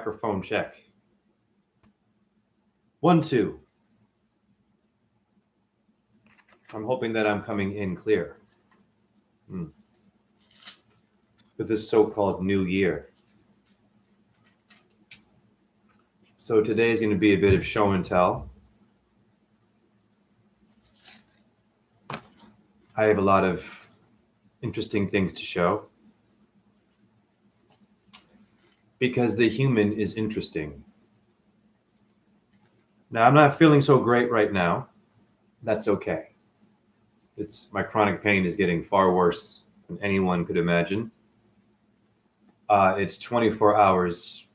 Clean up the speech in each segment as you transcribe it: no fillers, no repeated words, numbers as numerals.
Microphone check. 1, 2. I'm hoping that I'm coming in clear. With this so-called new year. So today is going to be a bit of show and tell. I have a lot of interesting things to show. Because the human is interesting. Now, I'm not feeling so great right now. That's okay. My chronic pain is getting far worse than anyone could imagine. It's 24 hours.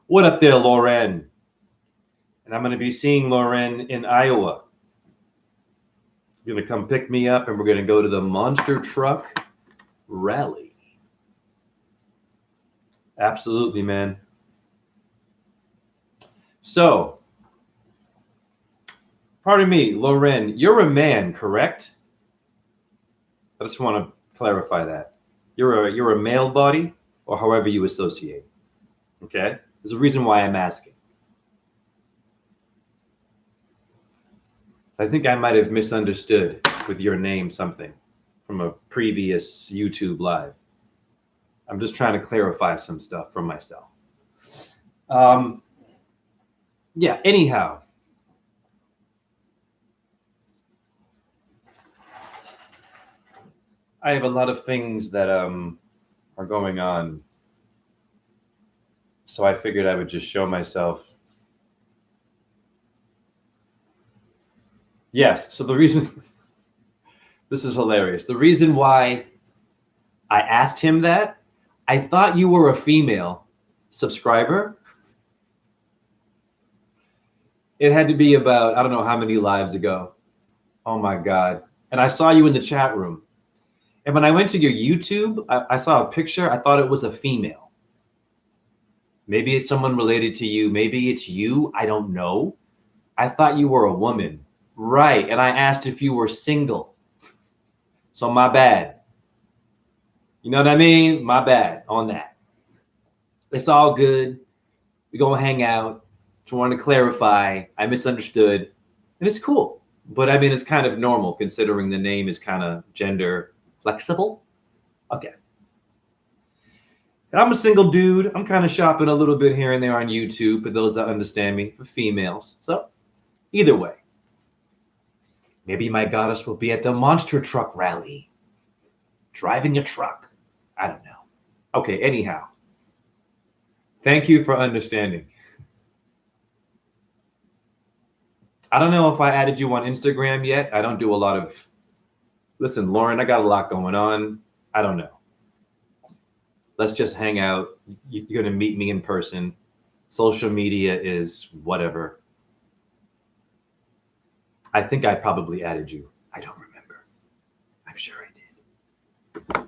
What up there, Lauren? And I'm going to be seeing Lauren in Iowa. She's going to come pick me up, and we're going to go to the Monster Truck Rally. Absolutely, man. So, pardon me, Lauren, you're a man, correct? I just want to clarify that. You're a male body, or however you associate. Okay? There's a reason why I'm asking. So I think I might have misunderstood with your name something from a previous YouTube live. I'm just trying to clarify some stuff for myself. Yeah, anyhow. I have a lot of things that are going on. So I figured I would just show myself. Yes, so the reason, this is hilarious. The reason why I asked him that, I thought you were a female subscriber. It had to be about, I don't know how many lives ago. Oh my God. And I saw you in the chat room. And when I went to your YouTube, I saw a picture. I thought it was a female. Maybe it's someone related to you. Maybe it's you. I don't know. I thought you were a woman. Right. And I asked if you were single. So my bad. You know what I mean? My bad on that. It's all good. We're going to hang out. Just wanted to clarify. I misunderstood. And it's cool. But I mean, it's kind of normal considering the name is kind of gender flexible. Okay. I'm a single dude. I'm kind of shopping a little bit here and there on YouTube for those that understand me, for females. So either way. Maybe my goddess will be at the Monster Truck Rally. Driving a truck. I don't know. Okay, anyhow. Thank you for understanding. I don't know if I added you on Instagram yet. I don't do a lot of... Listen, Lauren, I got a lot going on. I don't know. Let's just hang out. You're going to meet me in person. Social media is whatever. I think I probably added you. I don't remember. I'm sure I did.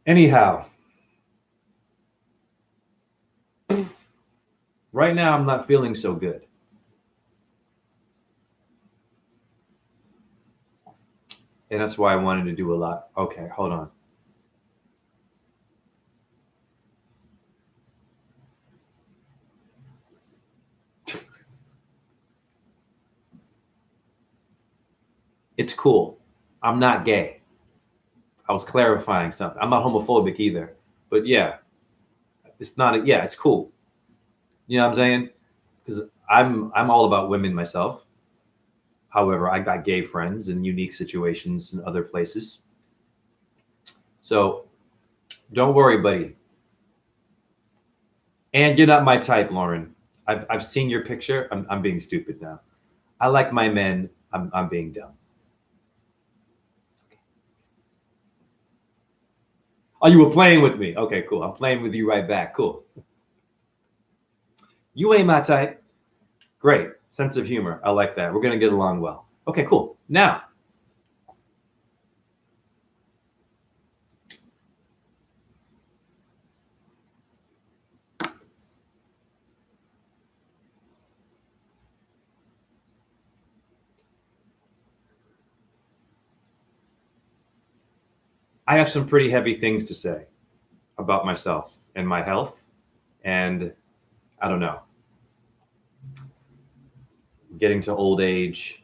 Anyhow. Right now, I'm not feeling so good. And that's why I wanted to do a lot. Okay, hold on. It's cool. I'm not gay. I was clarifying something. I'm not homophobic either. But yeah, it's not. Yeah, it's cool. You know what I'm saying? Because I'm all about women myself. However, I got gay friends in unique situations in other places. So don't worry, buddy. And you're not my type, Lauren. I've seen your picture. I'm being stupid now. I like my men. I'm being dumb. Oh, you were playing with me. Okay, cool. I'm playing with you right back. Cool. You ain't my type. Great. Sense of humor. I like that. We're going to get along well. Okay, cool. Now, I have some pretty heavy things to say about myself and my health and I don't know. Getting to old age.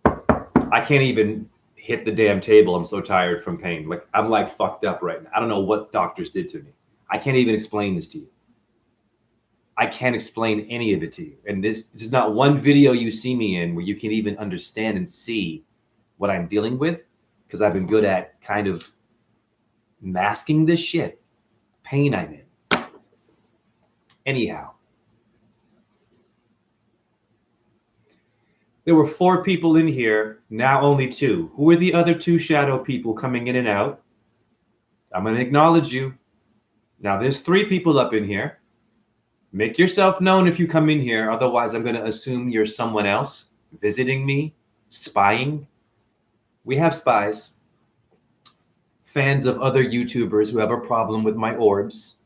I can't even hit the damn table. I'm so tired from pain. Like I'm like fucked up right now. I don't know what doctors did to me. I can't even explain this to you. I can't explain any of it to you. And this is not one video you see me in where you can even understand and see what I'm dealing with, because I've been good at kind of masking this shit, pain I'm in. Anyhow, there were 4 people in here, now only 2. Who are the other 2 shadow people coming in and out? I'm going to acknowledge you. Now there's 3 people up in here. Make yourself known if you come in here. Otherwise, I'm going to assume you're someone else visiting me, spying. We have spies, fans of other YouTubers who have a problem with my orbs.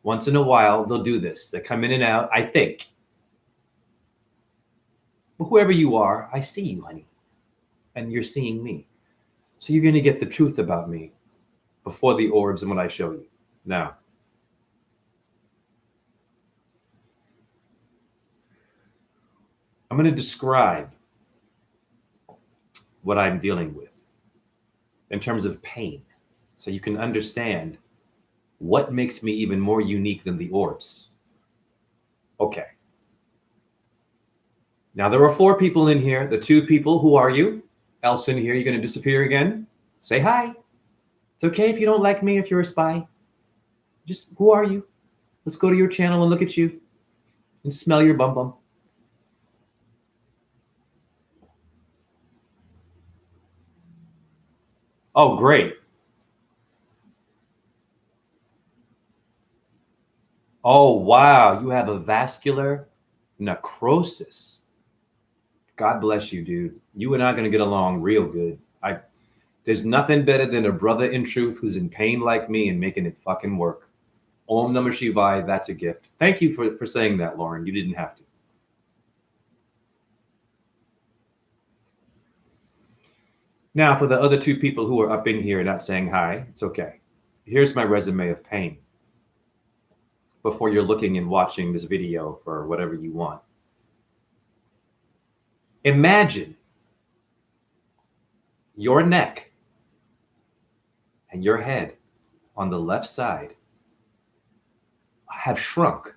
Once in a while, they'll do this. They come in and out, I think. But whoever you are, I see you, honey. And you're seeing me. So you're going to get the truth about me before the orbs and what I show you. Now, I'm going to describe what I'm dealing with in terms of pain, so you can understand what makes me even more unique than the orbs. Okay. Now there are 4 people in here. The 2 people, who are you? Else in here, you're going to disappear again? Say hi. It's okay if you don't like me, if you're a spy. Just, who are you? Let's go to your channel and look at you and smell your bum bum. Oh, great. Oh, wow. You have a vascular necrosis. God bless you, dude. You and I are going to get along real good. There's nothing better than a brother in truth who's in pain like me and making it fucking work. Om Namah Shivaya, that's a gift. Thank you for saying that, Lauren. You didn't have to. Now, for the other 2 people who are up in here not saying hi, it's okay. Here's my resume of pain before you're looking and watching this video for whatever you want. Imagine your neck and your head on the left side have shrunk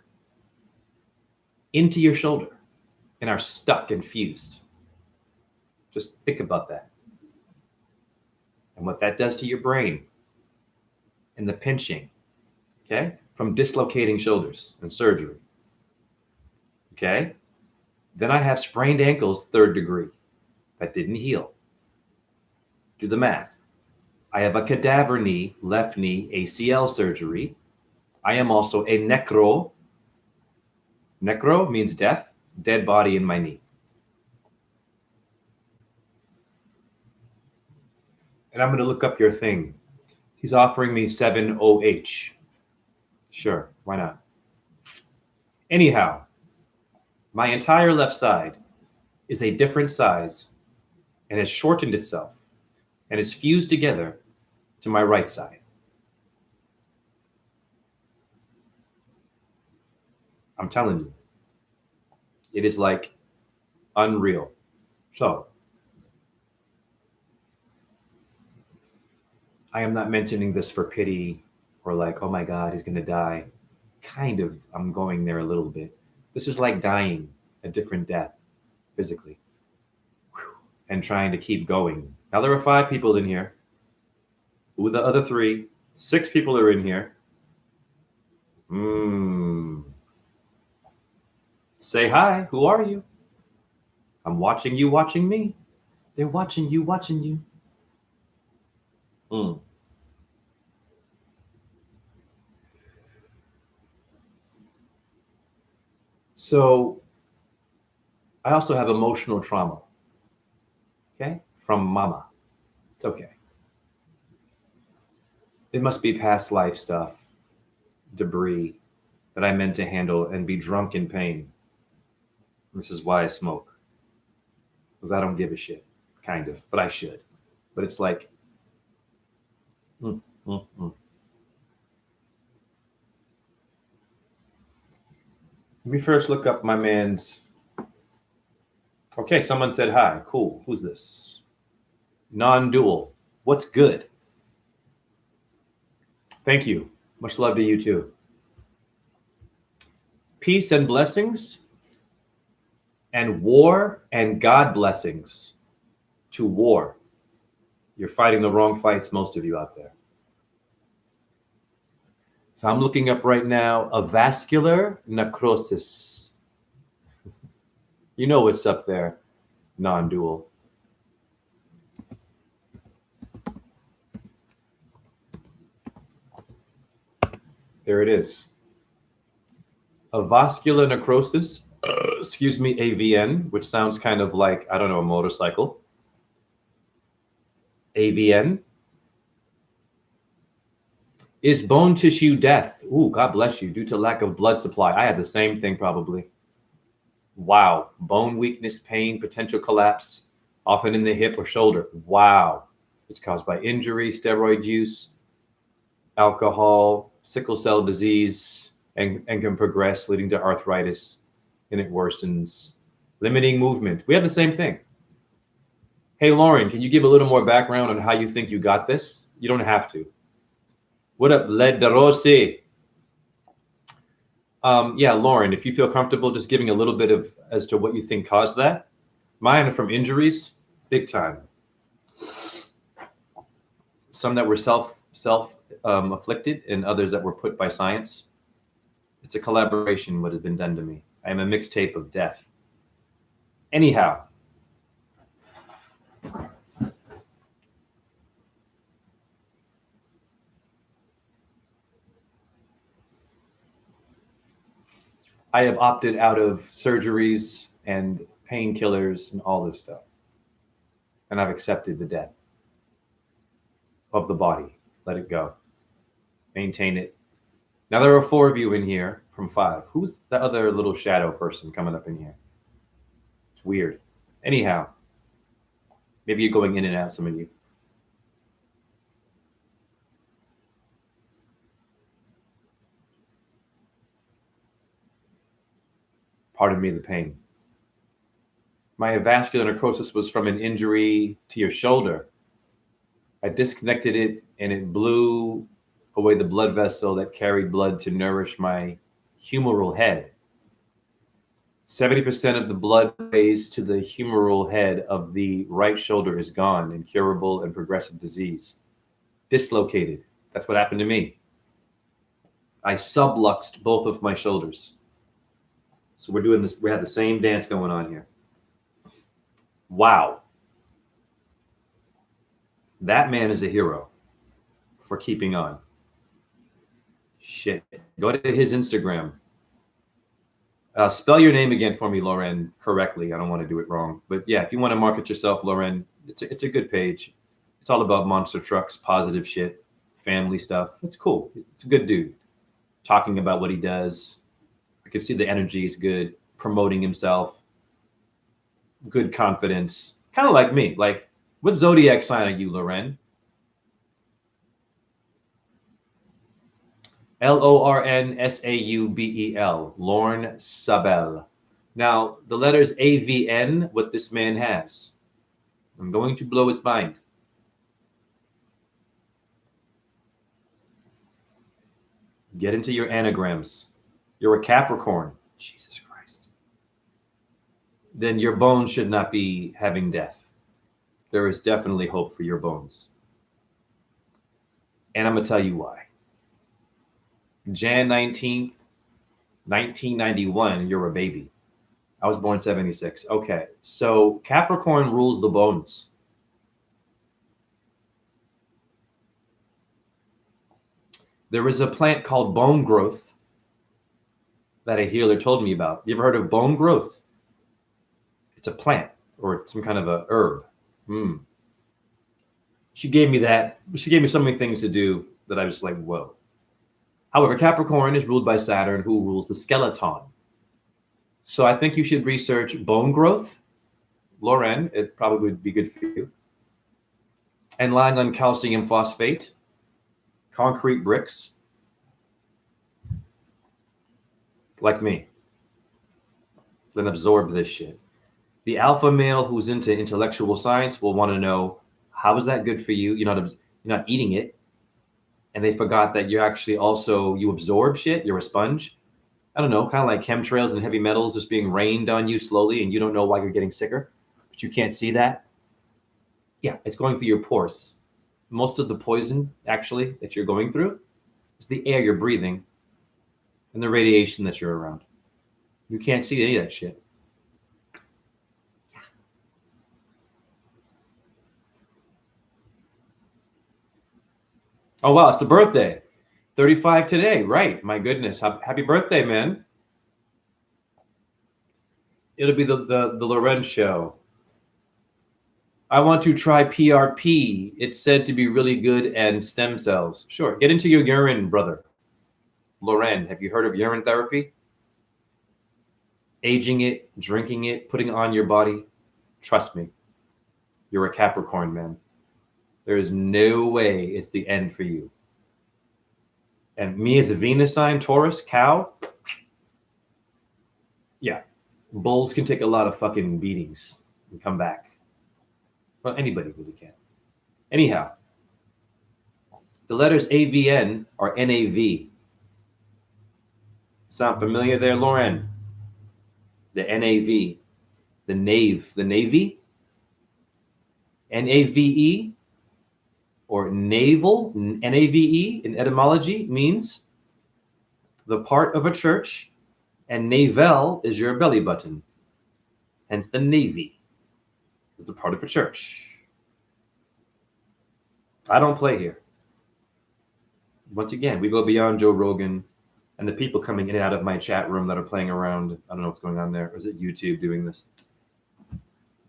into your shoulder and are stuck and fused. Just think about that. And what that does to your brain and the pinching, okay, from dislocating shoulders and surgery. Okay? Then I have sprained ankles 3rd degree. That didn't heal. Do the math. I have a cadaver knee, left knee, ACL surgery. I am also a necro. Necro means death, dead body in my knee. And I'm going to look up your thing. He's offering me 7OH. Sure, why not? Anyhow, my entire left side is a different size and has shortened itself and is fused together to my right side. I'm telling you, it is like unreal. So, I am not mentioning this for pity or like, oh my God, he's going to die. Kind of, I'm going there a little bit. This is like dying a different death physically and trying to keep going. Now, there are 5 people in here. Who are the other 3? 6 people are in here. Say hi. Who are you? I'm watching you, watching me. They're watching you, watching you. So I also have emotional trauma, okay, from mama. It's okay. It must be past life stuff, debris that I meant to handle and be drunk in pain. This is why I smoke, because I don't give a shit, kind of, but I should. But it's like, Let me first look up my man's. Okay, someone said hi. Cool. Who's this? Non-dual. What's good? Thank you. Much love to you too. Peace and blessings, and war and God blessings to war. You're fighting the wrong fights, most of you out there. So I'm looking up right now a vascular necrosis. You know what's up there, non-dual. There it is. A vascular necrosis, excuse me, AVN, which sounds kind of like, I don't know, a motorcycle. AVN is bone tissue death. Ooh, God bless you, due to lack of blood supply. I had the same thing probably. Wow. Bone weakness, pain, potential collapse, often in the hip or shoulder. Wow. It's caused by injury, steroid use, alcohol, sickle cell disease, and can progress, leading to arthritis, and it worsens. Limiting movement. We have the same thing. Hey, Lauren, can you give a little more background on how you think you got this? You don't have to. What up, Led de Rossi? Yeah, Lauren, if you feel comfortable just giving a little bit of as to what you think caused that. Mine are from injuries, big time. Some that were self afflicted, and others that were put by science. It's a collaboration what has been done to me. I am a mixtape of death. Anyhow. I have opted out of surgeries and painkillers and all this stuff. And I've accepted the death of the body. Let it go. Maintain it. Now there are 4 of you in here from 5. Who's the other little shadow person coming up in here? It's weird. Anyhow, maybe you're going in and out, some of you. Pardon me the pain. My vascular necrosis was from an injury to your shoulder. I disconnected it and it blew away the blood vessel that carried blood to nourish my humeral head. 70% of the blood raised to the humeral head of the right shoulder is gone, incurable and progressive disease. Dislocated. That's what happened to me. I subluxed both of my shoulders. So we're doing this. We have the same dance going on here. Wow. That man is a hero for keeping on. Shit. Go to his Instagram. Spell your name again for me, Lauren, correctly. I don't want to do it wrong. But yeah, if you want to market yourself, Lauren, it's a good page. It's all about monster trucks, positive shit, family stuff. It's cool. It's a good dude. Talking about what he does. I can see the energy is good. Promoting himself. Good confidence. Kind of like me. Like, what zodiac sign are you, Lauren? Lornsaubel. Lorne Sabel. Now, the letters AVN, what this man has. I'm going to blow his mind. Get into your anagrams. You're a Capricorn. Jesus Christ. Then your bones should not be having death. There is definitely hope for your bones. And I'm going to tell you why. Jan 19th, 1991, you're a baby. I was born 76. Okay, so Capricorn rules the bones. There is a plant called bone growth that a healer told me about. You ever heard of bone growth? It's a plant or some kind of a herb. She gave me that. She gave me so many things to do that I was just like, whoa. However, Capricorn is ruled by Saturn, who rules the skeleton. So I think you should research bone growth. Lauren, it probably would be good for you. And lying on calcium phosphate, concrete bricks, like me. then absorb this shit. The alpha male who's into intellectual science will want to know, how is that good for you? You're not eating it. And they forgot that you're actually also, you absorb shit. You're a sponge. I don't know, kind of like chemtrails and heavy metals just being rained on you slowly, and you don't know why you're getting sicker, but you can't see that. Yeah, it's going through your pores. Most of the poison, actually, that you're going through is the air you're breathing and the radiation that you're around. You can't see any of that shit. Oh, wow, it's the birthday. 35 today, right? My goodness. Happy birthday, man. It'll be the Lorenz show. I want to try PRP. It's said to be really good and stem cells. Sure. Get into your urine, brother. Loren, have you heard of urine therapy? Aging it, drinking it, putting it on your body. Trust me, you're a Capricorn, man. There is no way it's the end for you. And me as a Venus sign, Taurus, cow, yeah, bulls can take a lot of fucking beatings and come back. Well, anybody really can. Anyhow, the letters AVN are NAV. Sound familiar there, Lauren? The NAV, the Navy, NAVE, or naval, NAVE in etymology means the part of a church, and navel is your belly button. Hence the Navy is the part of a church. I don't play here. Once again, we go beyond Joe Rogan and the people coming in and out of my chat room that are playing around. I don't know what's going on there. Or is it YouTube doing this?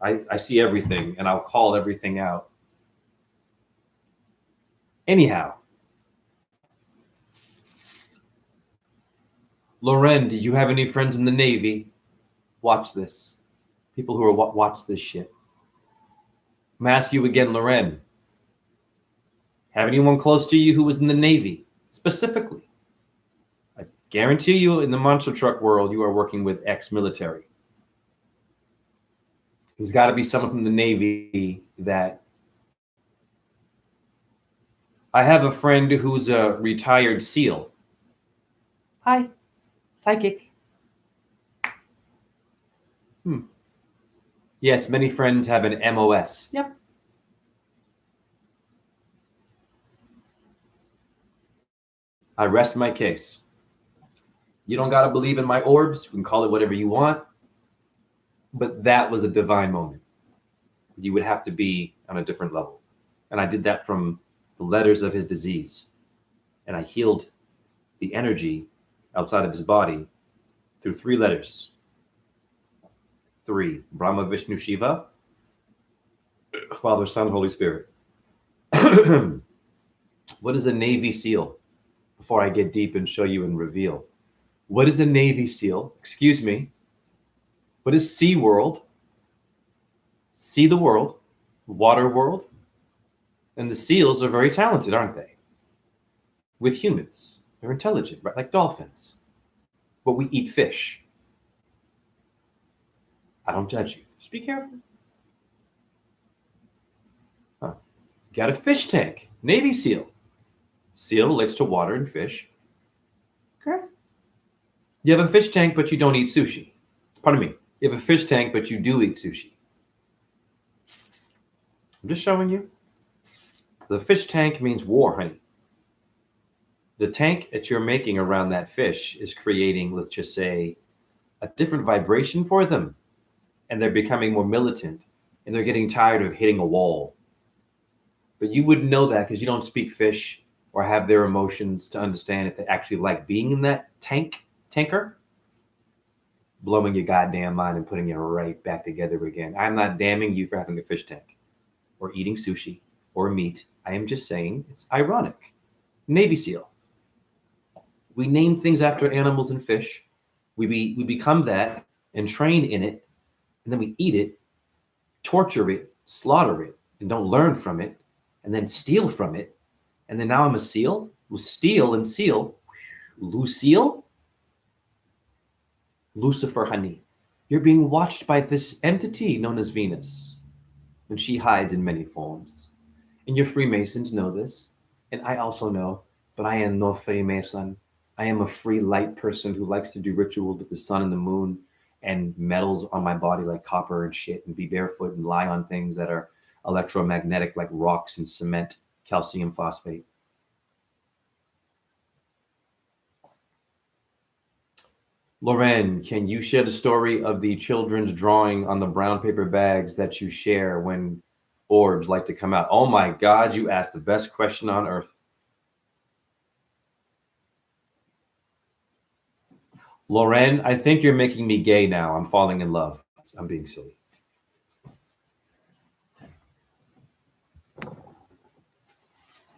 I see everything, and I'll call everything out. Anyhow, Loren, did you have any friends in the Navy? Watch this. People who are watch this shit. I'm gonna ask you again, Loren. Have anyone close to you who was in the Navy specifically? I guarantee you, in the monster truck world, you are working with ex-military. There's got to be someone from the Navy that. I have a friend who's a retired SEAL. Hi, psychic. Yes, many friends have an MOS. Yep. I rest my case. You don't got to believe in my orbs. You can call it whatever you want. But that was a divine moment. You would have to be on a different level. And I did that from the letters of his disease. And I healed the energy outside of his body through 3 letters. 3, Brahma, Vishnu, Shiva, Father, Son, Holy Spirit. What is a Navy SEAL? Before I get deep and show you and reveal. What is a Navy SEAL? Excuse me. What is Sea World? See the world, water world. And the SEALs are very talented, aren't they? With humans. They're intelligent, right? Like dolphins. But we eat fish. I don't judge you. Just be careful. Huh. Got a fish tank. Navy SEAL. SEAL relates to water and fish. Okay. You have a fish tank, but you don't eat sushi. Pardon me. You have a fish tank, but you do eat sushi. I'm just showing you. The fish tank means war, honey. The tank that you're making around that fish is creating, let's just say, a different vibration for them. And they're becoming more militant. And they're getting tired of hitting a wall. But you wouldn't know that because you don't speak fish or have their emotions to understand if they actually like being in that tanker. Blowing your goddamn mind and putting it right back together again. I'm not damning you for having a fish tank or eating sushi or meat. I am just saying it's ironic. Navy SEAL. We name things after animals and fish. We become that and train in it, and then we eat it, torture it, slaughter it, and don't learn from it, and then steal from it. And then now I'm a SEAL? We'll steal and seal. Lucille? Lucifer, honey. You're being watched by this entity known as Venus, and she hides in many forms. And your Freemasons know this, and I also know, but I am no Freemason. I am a free light person who likes to do rituals with the sun and the moon and metals on my body like copper and shit, and be barefoot and lie on things that are electromagnetic like rocks and cement, calcium phosphate. Loren, can you share the story of the children's drawing on the brown paper bags that you share when orbs like to come out? Oh my God, you asked the best question on earth. Loren, I think you're making me gay now. I'm falling in love. I'm being silly.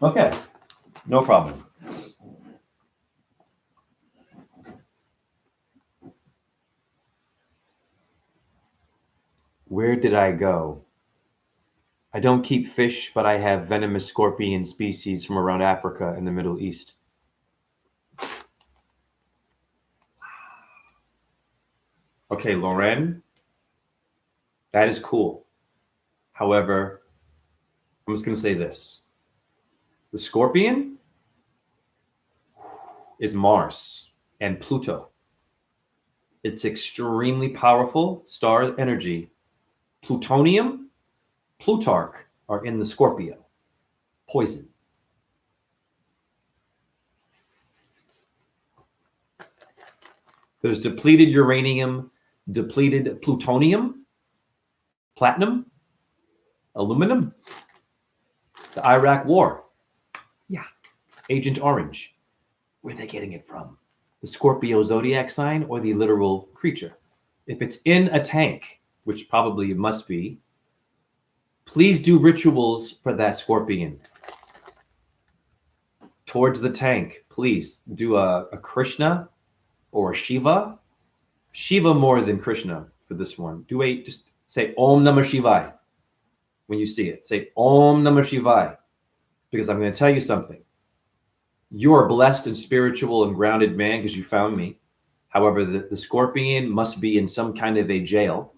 Okay, no problem. Where did I go? I don't keep fish, but I have venomous scorpion species from around Africa and the Middle East. Okay, Loren, that is cool. However, I'm just going to say this. The scorpion is Mars and Pluto. It's extremely powerful star energy. Plutonium, Plutarch are in the Scorpio. Poison. There's depleted uranium, depleted plutonium, platinum, aluminum. The Iraq War. Yeah. Agent Orange. Where are they getting it from? The Scorpio zodiac sign or the literal creature? If it's in a tank, which probably it must be, please do rituals for that scorpion. Towards the tank, please do a Krishna or a Shiva. Shiva more than Krishna for this one. Just say Om Namah Shivaya when you see it. Say Om Namah Shivaya, because I'm going to tell you something. You're a blessed and spiritual and grounded man because you found me. However, the scorpion must be in some kind of a jail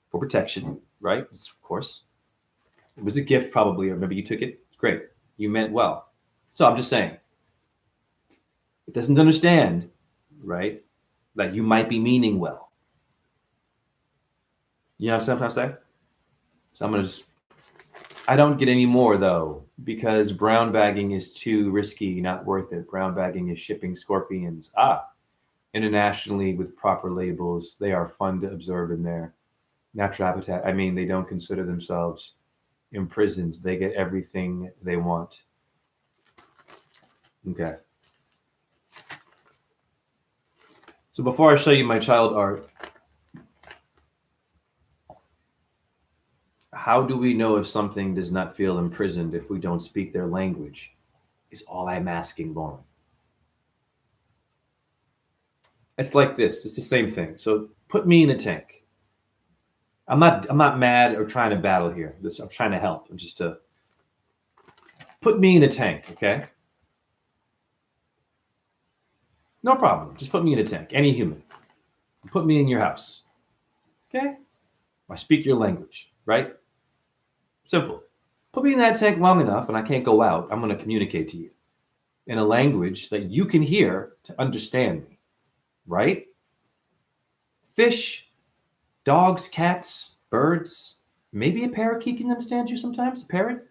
for protection, right? Of course. It was a gift probably, or maybe you took it. Great. You meant well. So I'm just saying, it doesn't understand, right, that you might be meaning well. You understand what I'm saying? So I'm going to I don't get any more though, because brown bagging is too risky, not worth it. Brown bagging is shipping scorpions. Internationally with proper labels. They are fun to observe in their natural habitat. I mean, they don't consider themselves imprisoned. They get everything they want. Okay. So before I show you my child art, how do we know if something does not feel imprisoned if we don't speak their language? Is all I'm asking, Lauren. It's like this. It's the same thing. So put me in a tank. I'm not mad or trying to battle here. I'm trying to help. I'm just to put me in a tank, okay? No problem. Just put me in a tank. Any human. Put me in your house. Okay? I speak your language, right? Simple. Put me in that tank long enough and I can't go out. I'm going to communicate to you in a language that you can hear to understand me, right? Fish, dogs, cats, birds, maybe a parakeet can understand you sometimes, a parrot.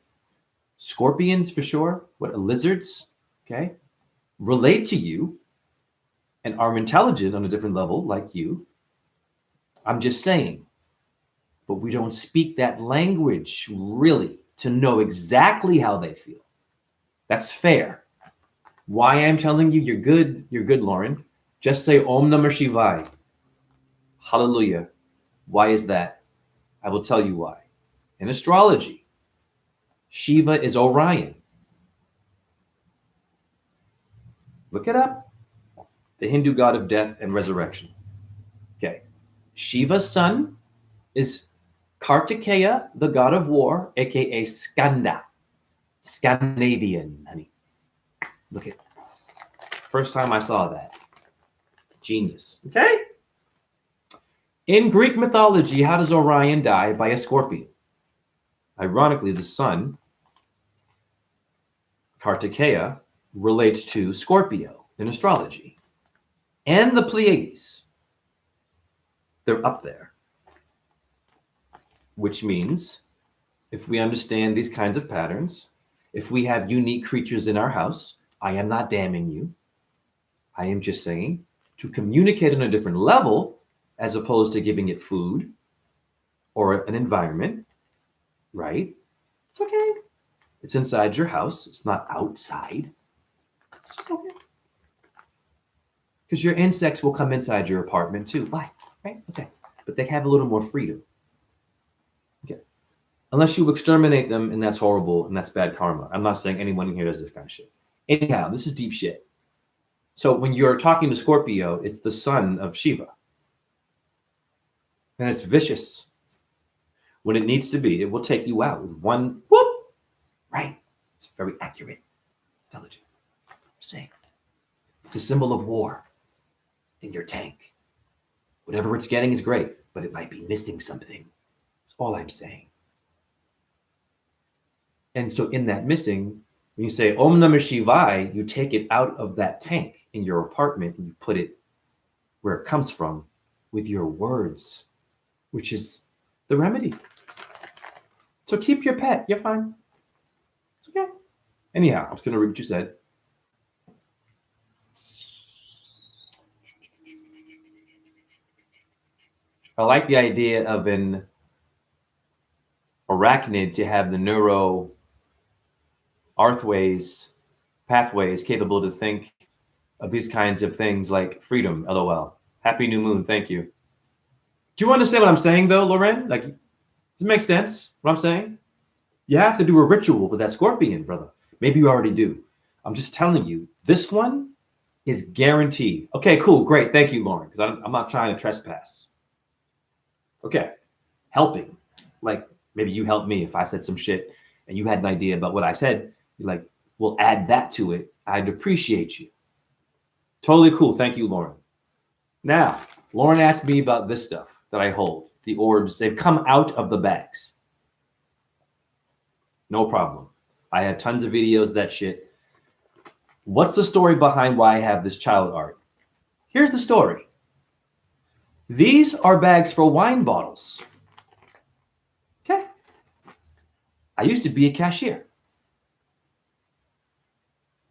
Scorpions for sure. Lizards, okay? Relate to you and are intelligent on a different level like you. I'm just saying, but we don't speak that language really to know exactly how they feel. That's fair. Why I'm telling you you're good, Lauren. Just say Om Namah Shivaya. Hallelujah. Why is that? I will tell you why. In astrology, Shiva is Orion. Look it up. The Hindu god of death and resurrection. Okay. Shiva's son is Kartikeya, the god of war, aka Skanda. Scandinavian, honey. Look at first time I saw that. Genius. Okay? In Greek mythology, how does Orion die? By a scorpion. Ironically, the sun, Kartikeya, relates to Scorpio in astrology. And the Pleiades, they're up there. Which means if we understand these kinds of patterns, if we have unique creatures in our house, I am not damning you. I am just saying to communicate on a different level as opposed to giving it food or an environment, right? It's okay. It's inside your house. It's not outside. It's just okay. Because your insects will come inside your apartment too. Why? Right? Okay. But they have a little more freedom. Okay. Unless you exterminate them, and that's horrible, and that's bad karma. I'm not saying anyone in here does this kind of shit. Anyhow, this is deep shit. So when you're talking to Scorpio, it's the son of Shiva. And it's vicious. When it needs to be, it will take you out with one whoop. Right. It's very accurate. Intelligent. Saying. It's a symbol of war in your tank. Whatever it's getting is great, but it might be missing something. That's all I'm saying. And so in that missing, when you say Om Namah Shivaya, you take it out of that tank in your apartment and you put it where it comes from with your words, which is the remedy. So keep your pet. You're fine. It's okay. Anyhow, I'm just going to read what you said. I like the idea of an arachnid to have the neuro pathways capable to think of these kinds of things like freedom, LOL. Happy new moon, thank you. Do you understand what I'm saying though, Loren? Like, does it make sense what I'm saying? You have to do a ritual with that scorpion, brother. Maybe you already do. I'm just telling you, this one is guaranteed. Okay, cool, great. Thank you, Lauren, because I'm not trying to trespass. Okay, helping. Like, maybe you helped me if I said some shit and you had an idea about what I said. You're like, we'll add that to it. I'd appreciate you. Totally cool. Thank you, Lauren. Now, Lauren asked me about this stuff that I hold. The orbs, they've come out of the bags. No problem. I have tons of videos of that shit. What's the story behind why I have this child art? Here's the story. These are bags for wine bottles. Okay. I used to be a cashier.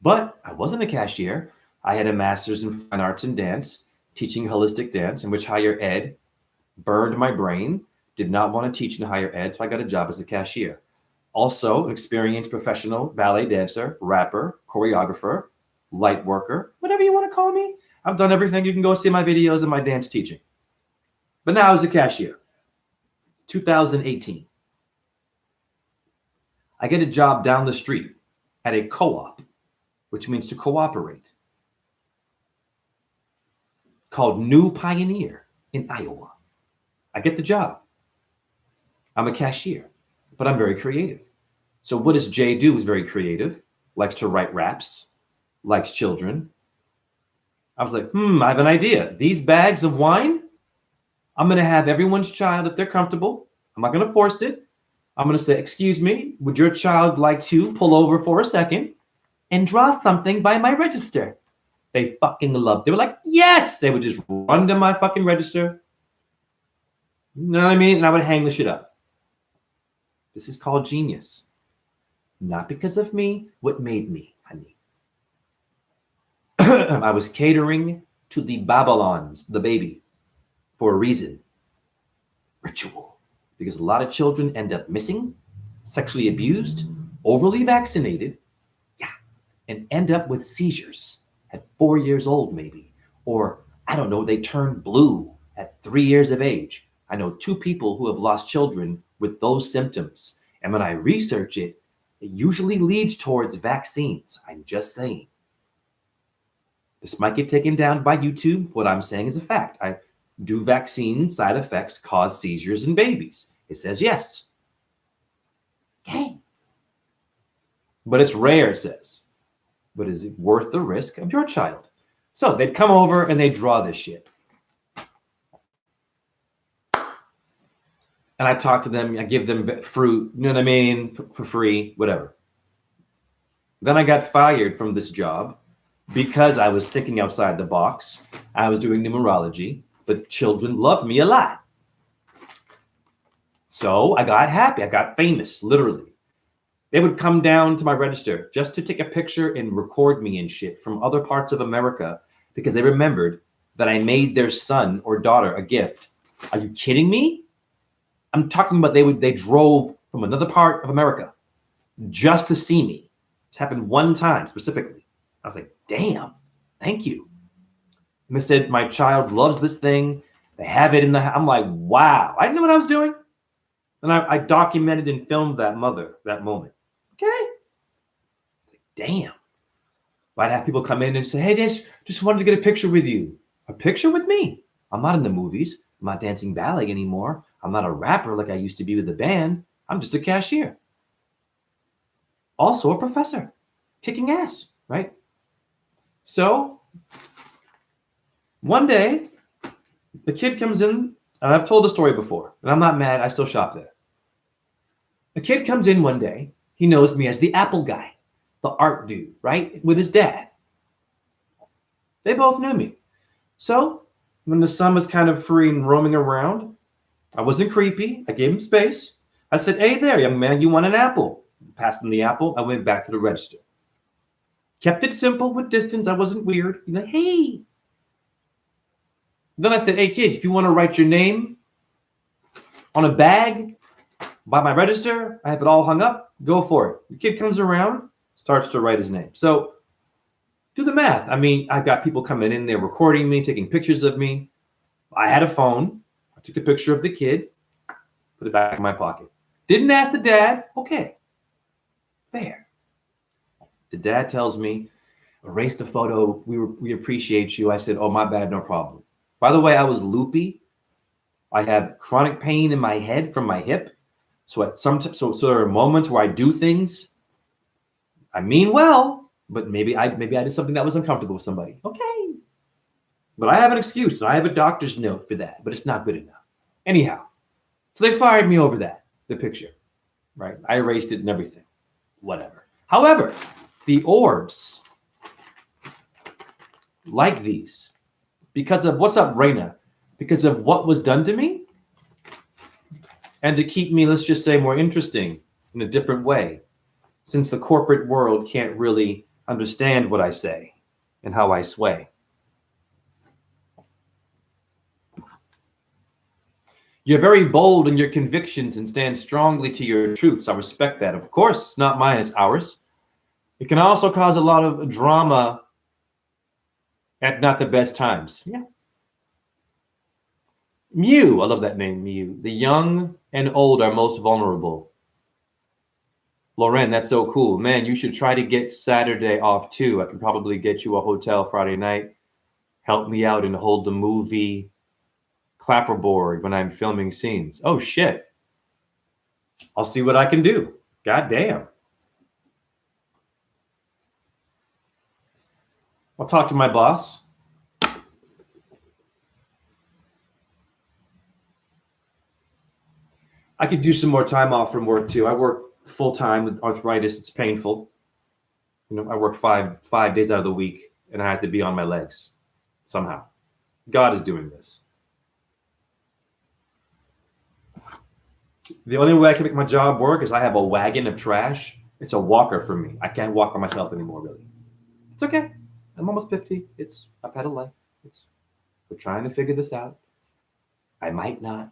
But I wasn't a cashier. I had a master's in fine arts and dance, teaching holistic dance, in which higher ed burned my brain, did not want to teach in higher ed, so I got a job as a cashier. Also, an experienced professional ballet dancer, rapper, choreographer, light worker, whatever you want to call me. I've done everything. You can go see my videos and my dance teaching. But now I was a cashier. 2018. I get a job down the street at a co-op, which means to cooperate, called New Pioneer in Iowa. I get the job. I'm a cashier, but I'm very creative. So what does Jay do? He's very creative, likes to write raps, likes children. I was like, I have an idea. These bags of wine, I'm going to have everyone's child, if they're comfortable. I'm not going to force it. I'm going to say, excuse me, would your child like to pull over for a second and draw something by my register? They fucking loved it. They were like, yes! They would just run to my fucking register. You know what I mean? And I would hang the shit up. This is called genius. Not because of me, what made me, honey. I was catering to the Babylons, the baby, for a reason. Ritual. Because a lot of children end up missing, sexually abused, overly vaccinated, and end up with seizures at 4 years old, maybe. Or, I don't know, they turn blue at 3 years of age. I know 2 people who have lost children with those symptoms. And when I research it, it usually leads towards vaccines. I'm just saying. This might get taken down by YouTube. What I'm saying is a fact. Do vaccine side effects cause seizures in babies? It says yes. Okay. But it's rare, it says. But is it worth the risk of your child? So they'd come over and they'd draw this shit. And I talk to them, I give them fruit, you know what I mean, for free, whatever. Then I got fired from this job because I was thinking outside the box. I was doing numerology, but children loved me a lot. So I got happy. I got famous, literally. They would come down to my register just to take a picture and record me and shit from other parts of America because they remembered that I made their son or daughter a gift. Are you kidding me? I'm talking about they drove from another part of America just to see me. This happened one time specifically. I was like, damn, thank you. And they said, my child loves this thing. They have it in the house. I'm like, wow. I didn't know what I was doing. And I documented and filmed that moment. Okay. Like, damn. I'd have people come in and say, hey, just wanted to get a picture with you. A picture with me? I'm not in the movies. I'm not dancing ballet anymore. I'm not a rapper like I used to be with a band. I'm just a cashier. Also a professor. Kicking ass, right? So one day, the kid comes in, and I've told the story before, and I'm not mad. I still shop there. A kid comes in one day. He knows me as the Apple guy, the art dude, right? With his dad. They both knew me. So when the son was kind of free and roaming around, I wasn't creepy. I gave him space. I said, hey there, young man, you want an apple? Passed him the apple. I went back to the register. Kept it simple with distance. I wasn't weird. You know, hey. Then I said, hey, kid, if you want to write your name on a bag by my register, I have it all hung up. Go for it. The kid comes around, starts to write his name. So do the math. I mean, I've got people coming in there recording me, taking pictures of me. I had a phone. I took a picture of the kid, put it back in my pocket. Didn't ask the dad. Okay. Fair. The dad tells me, erase the photo. We appreciate you. I said, oh, my bad, no problem. By the way, I was loopy. I have chronic pain in my head from my hip. So there are moments where I do things. I mean well, but maybe I did something that was uncomfortable with somebody. Okay. But I have an excuse, and I have a doctor's note for that, but it's not good enough. Anyhow, so they fired me over that, the picture, right? I erased it and everything. Whatever. However, the Orbs like these because of what's up, Raina? Because of what was done to me and to keep me, let's just say, more interesting in a different way, since the corporate world can't really understand what I say and how I sway. You're very bold in your convictions and stand strongly to your truths. I respect that. Of course, it's not mine, it's ours. It can also cause a lot of drama at not the best times. Yeah. Mew, I love that name, Mew. The young and old are most vulnerable. Lauren, that's so cool. Man, you should try to get Saturday off too. I can probably get you a hotel Friday night. Help me out and hold the movie clapperboard when I'm filming scenes. Oh, shit. I'll see what I can do. God damn. I'll talk to my boss. I could do some more time off from work too. I work full time with arthritis. It's painful. You know, I work five days out of the week, and I have to be on my legs somehow. God is doing this. The only way I can make my job work is I have a wagon of trash. It's a walker for me. I can't walk by myself anymore, really. It's okay. I'm almost 50. I've had a life. We're trying to figure this out. I might not.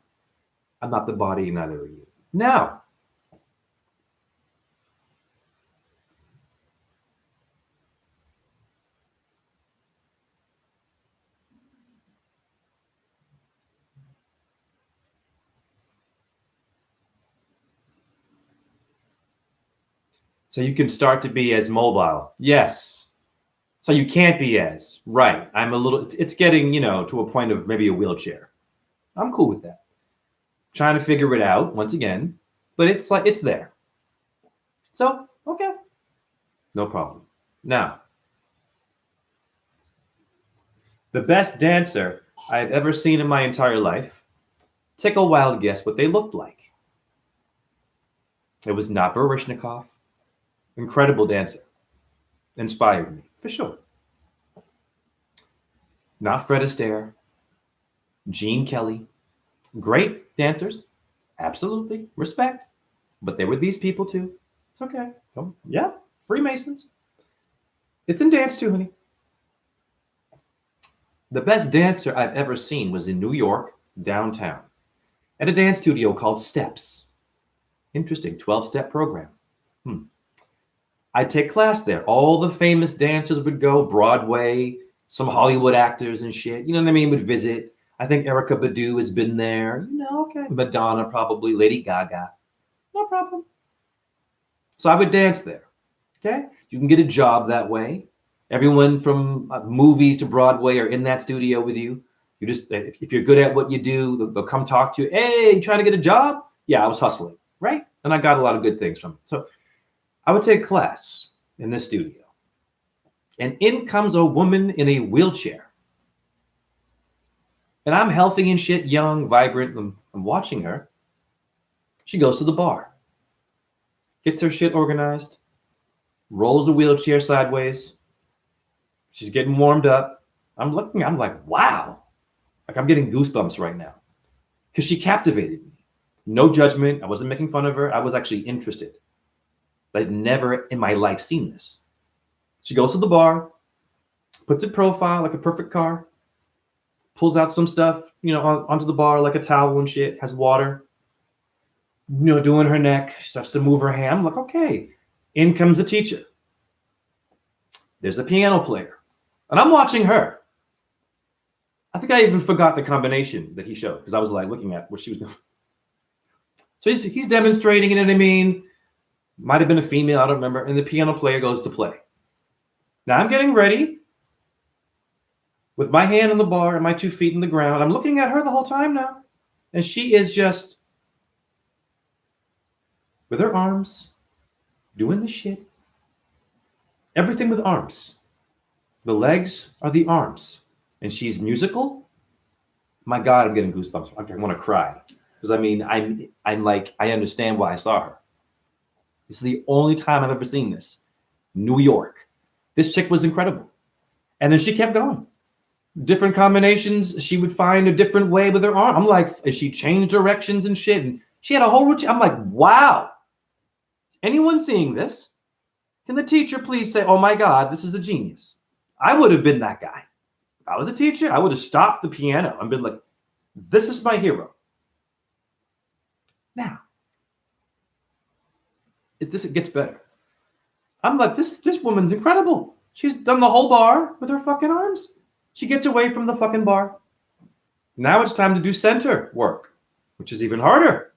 I'm not the body, neither are you. Now, so you can start to be as mobile. Yes. So you can't be as. Right. I'm a little, it's getting, to a point of maybe a wheelchair. I'm cool with that. Trying to figure it out once again, but it's there. So, okay. No problem. Now, the best dancer I've ever seen in my entire life, Take a wild guess what they looked like. It was not Baryshnikov. Incredible dancer. Inspired me, for sure. Not Fred Astaire. Gene Kelly. Great dancers. Absolutely. Respect. But there were these people too. It's okay. Oh, yeah. Freemasons. It's in dance too, honey. The best dancer I've ever seen was in New York, downtown, at a dance studio called Steps. Interesting, 12-step program. I'd take class there. All the famous dancers would go, Broadway, some Hollywood actors and shit, you know what I mean, would visit. I think Erykah Badu has been there. Okay. Madonna probably, Lady Gaga. No problem. So I would dance there, okay? You can get a job that way. Everyone from movies to Broadway are in that studio with you. You just, if you're good at what you do, they'll come talk to you. Hey, you trying to get a job? Yeah, I was hustling, right? And I got a lot of good things from it. So I would take class in this studio. And in comes a woman in a wheelchair. And I'm healthy and shit, young, vibrant. I'm watching her. She goes to the bar, gets her shit organized, rolls the wheelchair sideways. She's getting warmed up. I'm looking, I'm like, wow. Like I'm getting goosebumps right now. Because she captivated me. No judgment. I wasn't making fun of her. I was actually interested. I'd never in my life seen this. She goes to the bar, puts a profile like a perfect car, pulls out some stuff, onto the bar like a towel and shit, has water, doing her neck, starts to move her hand. I'm like, okay. In comes the teacher. There's a piano player. And I'm watching her. I think I even forgot the combination that he showed because I was like looking at what she was doing. So he's demonstrating, you know what I mean? Might have been a female, I don't remember. And the piano player goes to play. Now I'm getting ready with my hand on the bar and my 2 feet in the ground. I'm looking at her the whole time now. And she is just with her arms doing the shit. Everything with arms. The legs are the arms. And she's musical. My God, I'm getting goosebumps. I want to cry. Because I'm like, I understand why I saw her. This is the only time I've ever seen this. New York. This chick was incredible. And then she kept going. Different combinations. She would find a different way with her arm. I'm like, and she changed directions and shit. And she had a whole routine. I'm like, wow. Is anyone seeing this? Can the teacher please say, oh my God, this is a genius? I would have been that guy. If I was a teacher, I would have stopped the piano and been like, this is my hero. Now, it gets better. I'm like, this woman's incredible. She's done the whole bar with her fucking arms. She gets away from the fucking bar. Now it's time to do center work, which is even harder.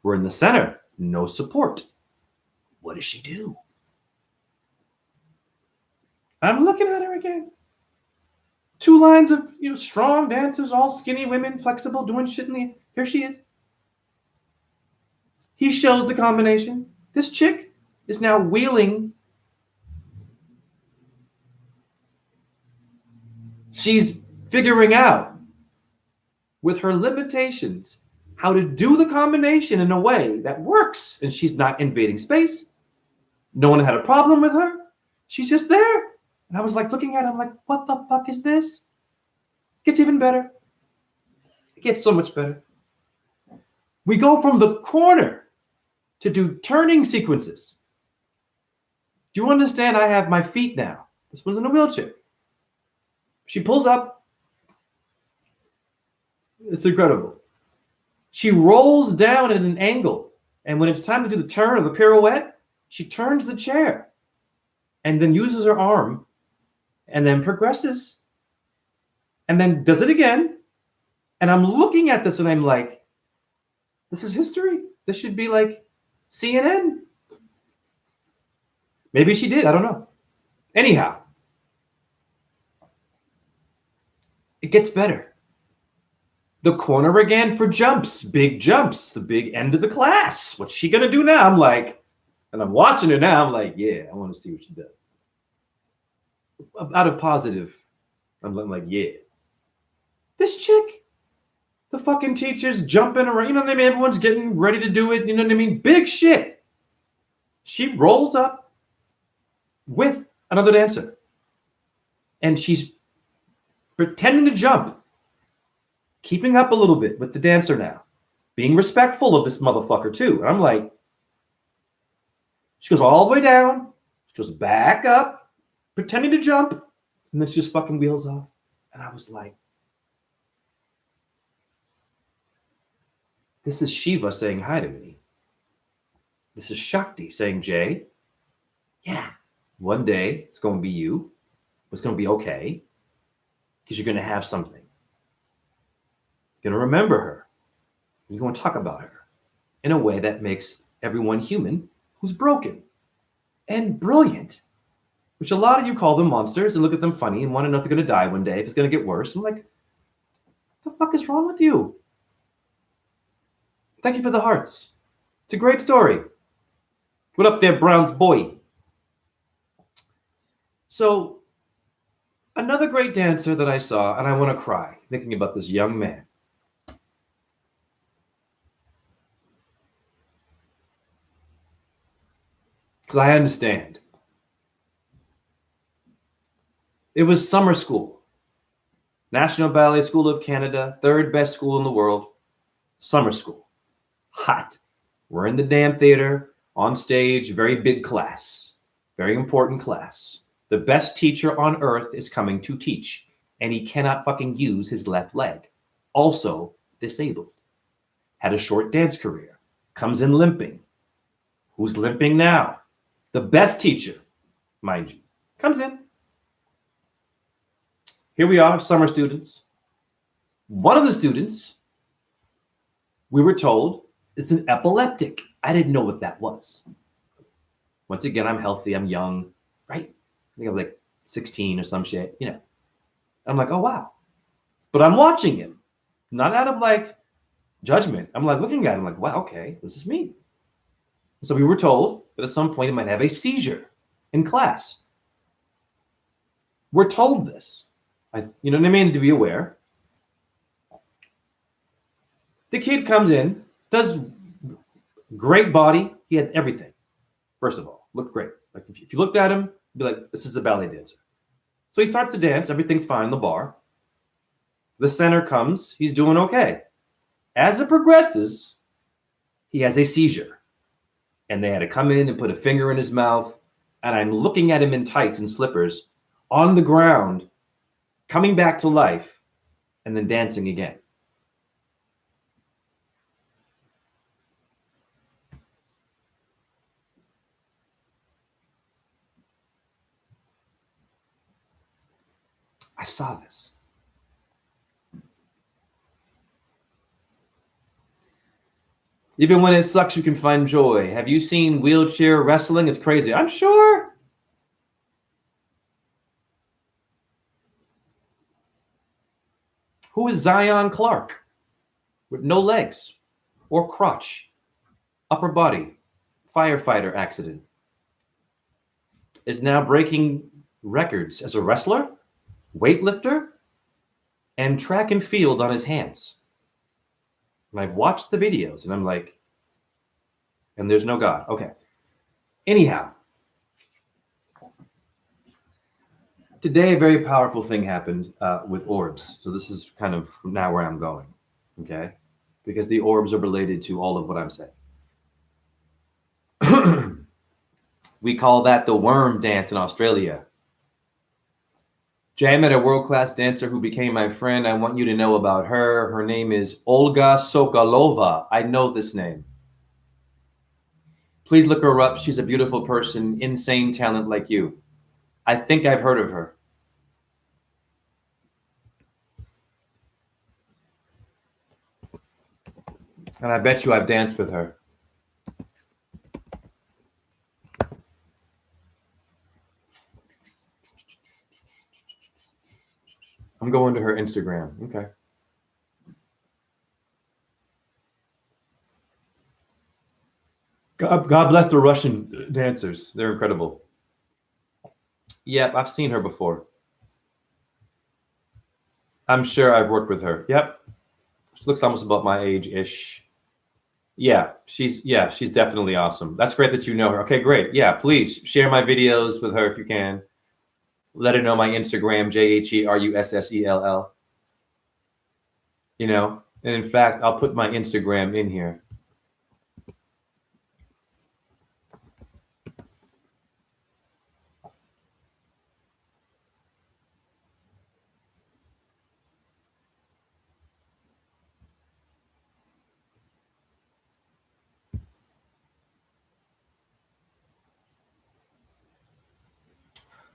We're in the center, no support. What does she do? I'm looking at her again. 2 lines of strong dancers, all skinny women, flexible, doing shit in the. Here she is. He shows the combination. This chick is now wheeling. She's figuring out with her limitations how to do the combination in a way that works. And she's not invading space. No one had a problem with her. She's just there. And I was like looking at her, I'm like, what the fuck is this? It gets even better. It gets so much better. We go from the corner to do turning sequences. Do you understand? I have my feet now. This was in a wheelchair. She pulls up. It's incredible. She rolls down at an angle. And when it's time to do the turn or the pirouette, she turns the chair and then uses her arm and then progresses and then does it again. And I'm looking at this and I'm like, this is history. This should be like CNN. Maybe she did. I don't know. Anyhow, it gets better. The corner again for jumps, big jumps, the big end of the class. What's she going to do now? I'm like, and I'm watching her now. I'm like, yeah, I want to see what she does. Out of positive, I'm like, yeah. This chick, The fucking teacher's jumping around. You know what I mean? Everyone's getting ready to do it. You know what I mean? Big shit. She rolls up with another dancer. And she's pretending to jump. Keeping up a little bit with the dancer now. Being respectful of this motherfucker too. And I'm like, she goes all the way down. She goes back up. Pretending to jump. And then she just fucking wheels off. And I was like, this is Shiva saying hi to me. This is Shakti saying, Jay, yeah, one day it's going to be you. It's going to be okay. Because you're going to have something. You're going to remember her. You're going to talk about her in a way that makes everyone human who's broken and brilliant. Which a lot of you call them monsters and look at them funny and want to know if they're going to die one day, if it's going to get worse. I'm like, what the fuck is wrong with you? Thank you for the hearts. It's a great story. What up there, Brown's boy? So, another great dancer that I saw, and I want to cry thinking about this young man. Because I understand. It was summer school. National Ballet School of Canada, third best school in the world. Summer school. Hot. We're in the damn theater, on stage, very big class. Very important class. The best teacher on earth is coming to teach. And he cannot fucking use his left leg. Also disabled. Had a short dance career. Comes in limping. Who's limping now? The best teacher, mind you. Comes in. Here we are, summer students. One of the students, we were told, is an epileptic. I didn't know what that was. Once again, I'm healthy, I'm young, right? I think I'm like 16 or some shit, you know. I'm like, oh, wow. But I'm watching him, not out of like judgment. I'm like looking at him like, wow, okay, what does this mean? So we were told that at some point he might have a seizure in class. We're told this. You know what I mean? To be aware. The kid comes in, does great body. He had everything. First of all, looked great. Like if you looked at him, you'd be like, this is a ballet dancer. So he starts to dance. Everything's fine in the bar. The center comes. He's doing okay. As it progresses, he has a seizure. And they had to come in and put a finger in his mouth. And I'm looking at him in tights and slippers on the ground, coming back to life, and then dancing again. I saw this. Even when it sucks, you can find joy. Have you seen wheelchair wrestling? It's crazy. I'm sure. Who is Zion Clark? With no legs or crotch, upper body, firefighter accident. Is now breaking records as a wrestler, weightlifter, and track and field on his hands. And I've watched the videos and I'm like, and there's no God. Okay. Anyhow, today a very powerful thing happened with Orbs. So this is kind of now where I'm going. Okay. Because the Orbs are related to all of what I'm saying. We call that the worm dance in Australia. Jay, I met a world-class dancer who became my friend. I want you to know about her. Her name is Olga Sokolova. I know this name. Please look her up. She's a beautiful person, insane talent like you. I think I've heard of her. And I bet you I've danced with her. I'm going to her Instagram. Okay. God bless the Russian dancers. They're incredible. Yep, I've seen her before. I'm sure I've worked with her. Yep. Looks almost about my age-ish. Yeah, she's definitely awesome. That's great that you know her. Okay, great. Yeah, please share my videos with her if you can. Let her know my Instagram, JHERUSSELL. You know, and in fact, I'll put my Instagram in here.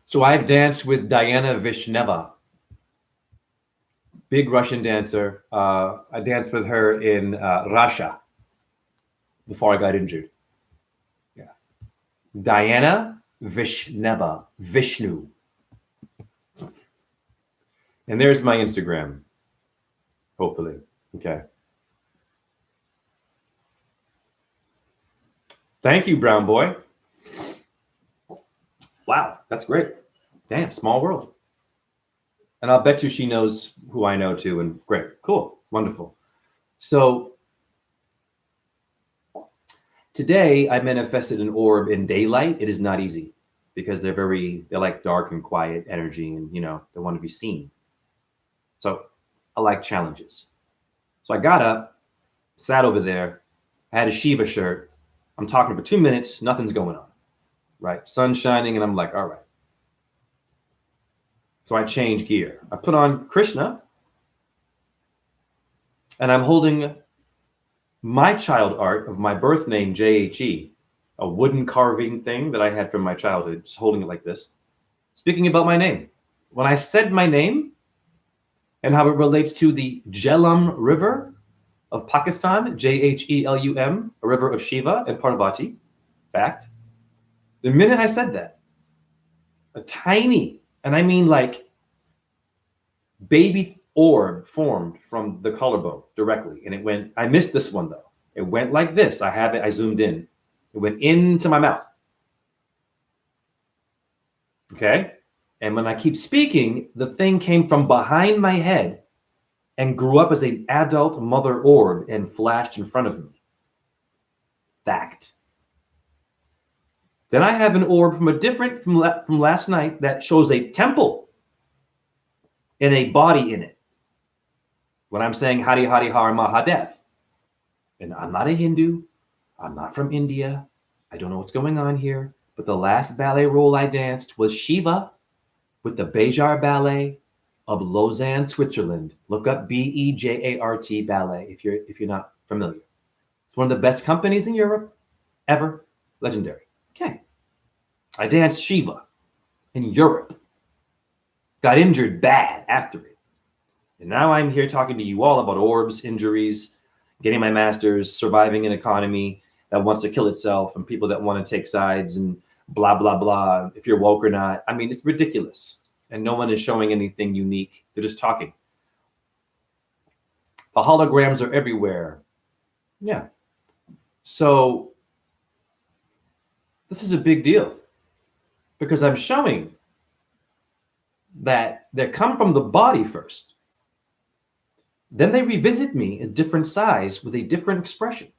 So I've danced with Diana Vishneva, big Russian dancer. I danced with her in Russia before I got injured. Yeah, Diana Vishneva, Vishnu. And there's my Instagram, hopefully. Okay. Thank you, Brown Boy. Wow, that's great. Damn, small world. And I'll bet you she knows who I know too. And great, cool, wonderful. So today I manifested an orb in daylight. It is not easy because they're like dark and quiet energy, and they want to be seen. So I like challenges. So I got up, sat over there, I had a Shiva shirt. I'm talking for 2 minutes, nothing's going on. Right? Sun shining, and I'm like, all right. So I change gear. I put on Krishna, and I'm holding my child art of my birth name, JHE, a wooden carving thing that I had from my childhood, just holding it like this, speaking about my name. When I said my name and how it relates to the Jhelum River of Pakistan, Jhelum, a river of Shiva and Parvati, fact, the minute I said that, a tiny, and I mean like baby orb formed from the collarbone directly. And it went, I missed this one though. It went like this. I have it, I zoomed in. It went into my mouth. Okay. And when I keep speaking, the thing came from behind my head and grew up as an adult mother orb and flashed in front of me. Fact. Then I have an orb from last night that shows a temple and a body in it. When I'm saying Hari Hari Har Mahadev. And I'm not a Hindu. I'm not from India. I don't know what's going on here. But the last ballet role I danced was Shiva with the Bejar Ballet of Lausanne, Switzerland. Look up BEJART Ballet if you're not familiar. It's one of the best companies in Europe ever. Legendary. Okay. I danced Shiva in Europe. Got injured bad after it. And now I'm here talking to you all about orbs, injuries, getting my master's, surviving an economy that wants to kill itself, and people that want to take sides and blah, blah, blah, if you're woke or not. I mean, it's ridiculous. And no one is showing anything unique. They're just talking. The holograms are everywhere. Yeah. So this is a big deal because I'm showing that they come from the body first. Then they revisit me as different size with a different expression,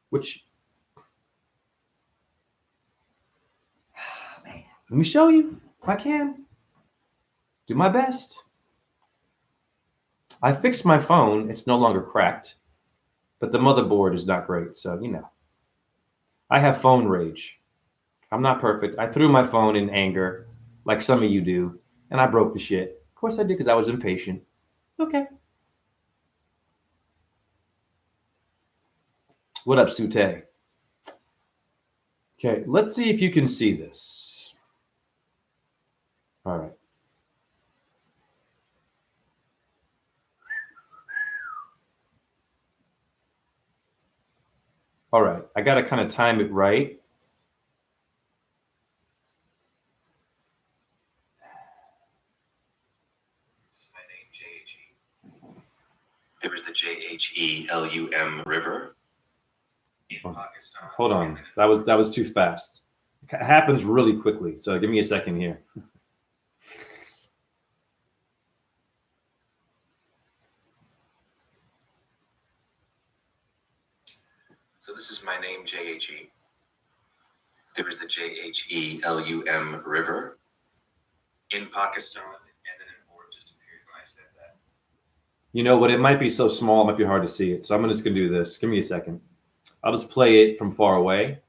which, man, let me show you if I can. Do my best. I fixed my phone. It's no longer cracked, but the motherboard is not great. So, I have phone rage. I'm not perfect. I threw my phone in anger, like some of you do, and I broke the shit. Of course I did because I was impatient. It's okay. What up, Sute? Okay, let's see if you can see this. All right. All right, I got to kind of time it right. My name, JHE. There was the JHELUM River in Pakistan. Hold on, that was too fast. It happens really quickly, so give me a second here. So this is my name, J-H-E. There was the J-H-E-L-U-M river in Pakistan, and then an orb just appeared when I said that. You know what? It might be so small, it might be hard to see it. So I'm just going to do this. Give me a second. I'll just play it from far away.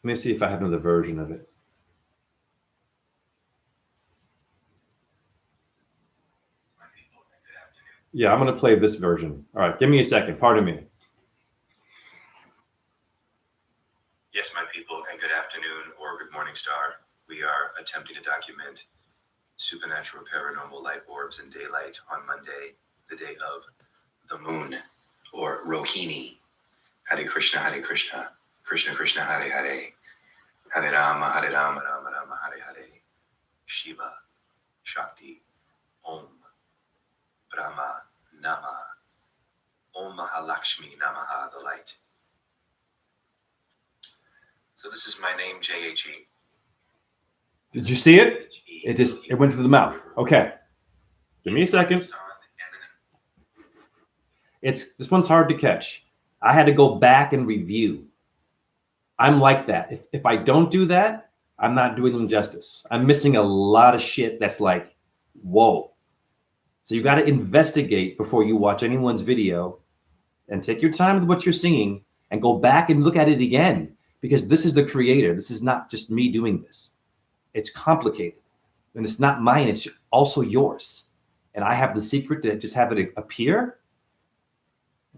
Let me see if I have another version of it. Yeah, I'm going to play this version. All right, give me a second. Pardon me. Yes, my people, and good afternoon or good morning, star. We are attempting to document supernatural paranormal light orbs in daylight on Monday, the day of the moon, or Rohini. Hare Krishna, Krishna Krishna, Hare Hare, Hare Rama, Rama Rama, Hare Hare, Shiva, Shakti, Om, Brahma, Nama, Om Mahalakshmi Namaha, the light. So this is my name, J-H-E. Did you see it? It went to the mouth. Okay. Give me a second. This one's hard to catch. I had to go back and review. I'm like that. If I don't do that, I'm not doing them justice. I'm missing a lot of shit that's like, whoa. So you got to investigate before you watch anyone's video, and take your time with what you're seeing and go back and look at it again, because this is the creator. This is not just me doing this. It's complicated, and it's not mine. It's also yours. And I have the secret to just have it appear.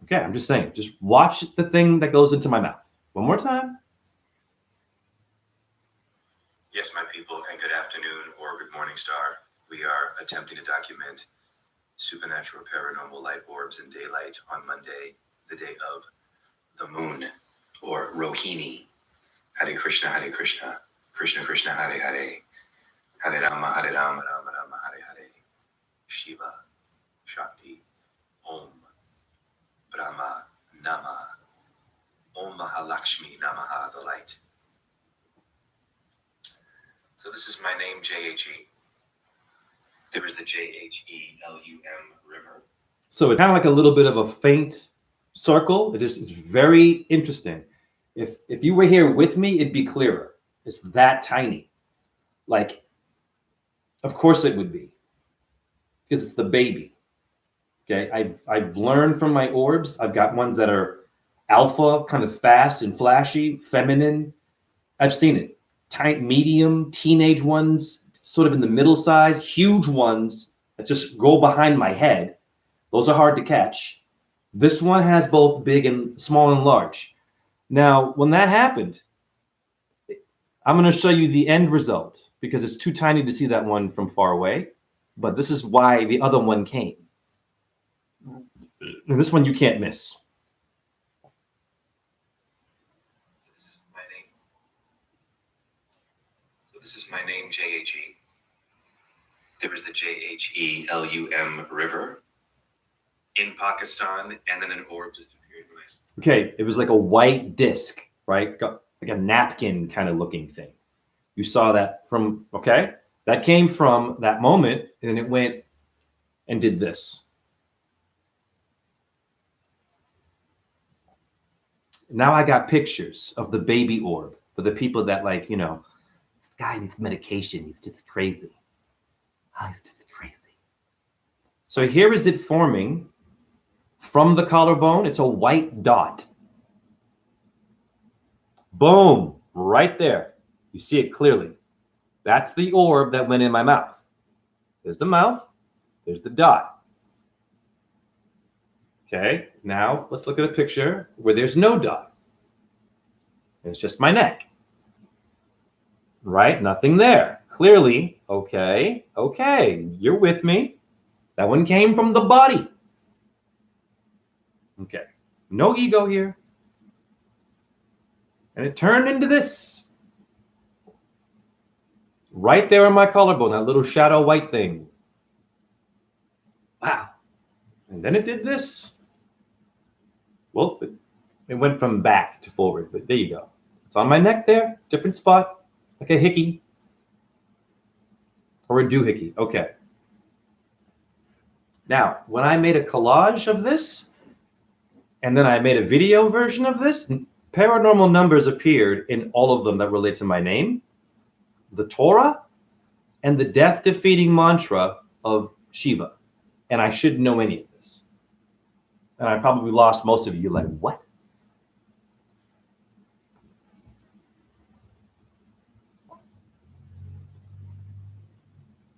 Okay, I'm just saying, just watch the thing that goes into my mouth. One more time. Yes, my people, and good afternoon or good morning, star. We are attempting to document supernatural paranormal light orbs in daylight on Monday, the day of the moon, or Rohini. Hare Krishna, Krishna Krishna, Hare Hare, Hare Rama, Rama Rama, Hare Hare, Shiva, Shakti, Om, Brahma, Nama, Om Mahalakshmi Namaha, the light. So this is my name, J-H-E. There was the J-H-E-L-U-M river. So it's kind of like a little bit of a faint circle. It's very interesting. If you were here with me, it'd be clearer. It's that tiny. Like, of course it would be, because it's the baby. Okay, I've learned from my orbs. I've got ones that are alpha, kind of fast and flashy, feminine. I've seen it. Tight, medium, teenage ones, sort of in the middle size, huge ones that just go behind my head. Those are hard to catch. This one has both big and small and large. Now, when that happened, I'm going to show you the end result, because it's too tiny to see that one from far away. But this is why the other one came. And this one you can't miss. This is my name, J-H-E. There was the J-H-E-L-U-M river in Pakistan, and then an orb just appeared when I said. Okay, it was like a white disc, right? Like a napkin kind of looking thing. You saw that from, okay? That came from that moment, and then it went and did this. Now I got pictures of the baby orb for the people that, like, you know, this guy needs medication. He's just crazy. Oh, he's just crazy. So here is it forming from the collarbone. It's a white dot. Boom, right there. You see it clearly. That's the orb that went in my mouth. There's the mouth. There's the dot. Okay, now let's look at a picture where there's no dot. It's just my neck. Right? Nothing there. Clearly, okay, you're with me. That one came from the body. Okay, no ego here. And it turned into this. Right there on my collarbone, that little shadow white thing. Wow. And then it did this. Well, it went from back to forward, but there you go. It's on my neck there, different spot, like a hickey. Or a doohickey. Okay. Now, when I made a collage of this, And then I made a video version of this. Paranormal numbers appeared in all of them that relate to my name, the Torah, and the death-defeating mantra of Shiva. And I shouldn't know any of this. And I probably lost most of you. Like, what?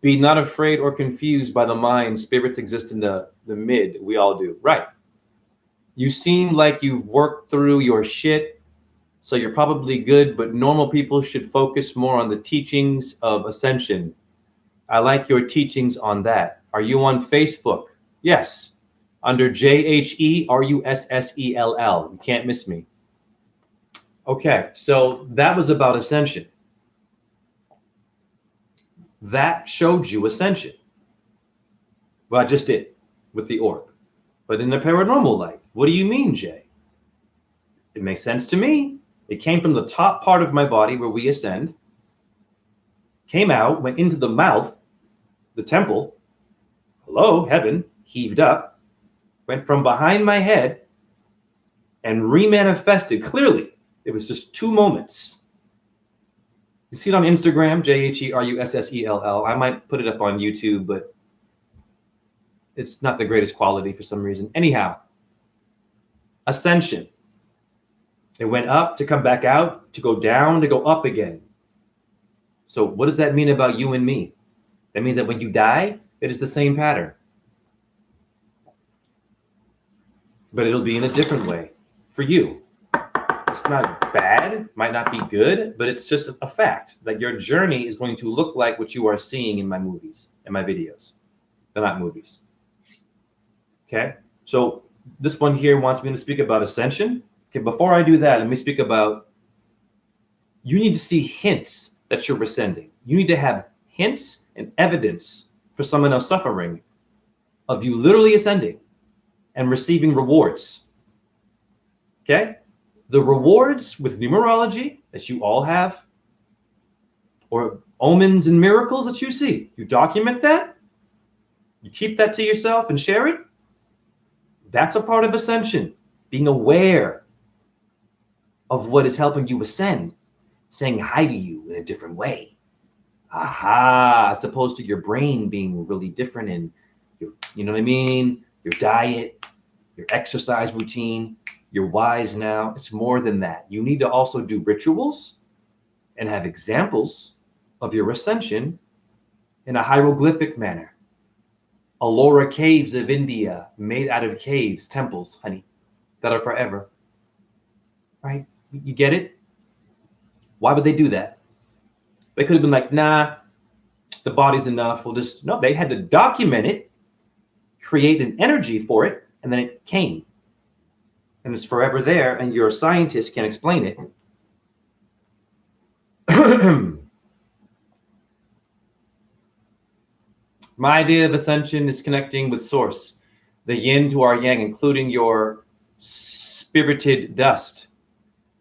Be not afraid or confused by the mind. Spirits exist in the mid. We all do. Right. You seem like you've worked through your shit, so you're probably good, but normal people should focus more on the teachings of ascension. I like your teachings on that. Are you on Facebook? Yes. Under JHERUSSELL. You can't miss me. Okay, so that was about ascension. That showed you ascension. Well, I just did with the orb. But in the paranormal light, what do you mean, Jay? It makes sense to me. It came from the top part of my body where we ascend, came out, went into the mouth, the temple, hello, heaven, heaved up, went from behind my head, and remanifested clearly. It was just 2 moments. You see it on Instagram, JHERUSSELL. I might put it up on YouTube, but it's not the greatest quality for some reason. Anyhow, ascension. It went up to come back out, to go down, to go up again. So what does that mean about you and me? That means that when you die, it is the same pattern. But it'll be in a different way for you. It's not bad, might not be good, but it's just a fact that your journey is going to look like what you are seeing in my movies, in my videos. They're not movies. Okay? So this one here wants me to speak about ascension. Okay, before I do that, let me speak about, you need to see hints that you're ascending. You need to have hints and evidence for someone else suffering of you literally ascending and receiving rewards. Okay? The rewards with numerology that you all have, or omens and miracles that you see, you document that, you keep that to yourself and share it. That's a part of ascension, being aware of what is helping you ascend, saying hi to you in a different way. Aha, as opposed to your brain being really different and your, you know what I mean? Your diet, your exercise routine, you're wise now. It's more than that. You need to also do rituals and have examples of your ascension in a hieroglyphic manner. Ellora caves of India, made out of caves, temples, honey, that are forever. Right? You get it? Why would they do that? They could have been like, nah, the body's enough. We'll just, no, they had to document it, create an energy for it, and then it came. And it's forever there, and your scientist can explain it. My idea of ascension is connecting with source, the yin to our yang, including your spirited dust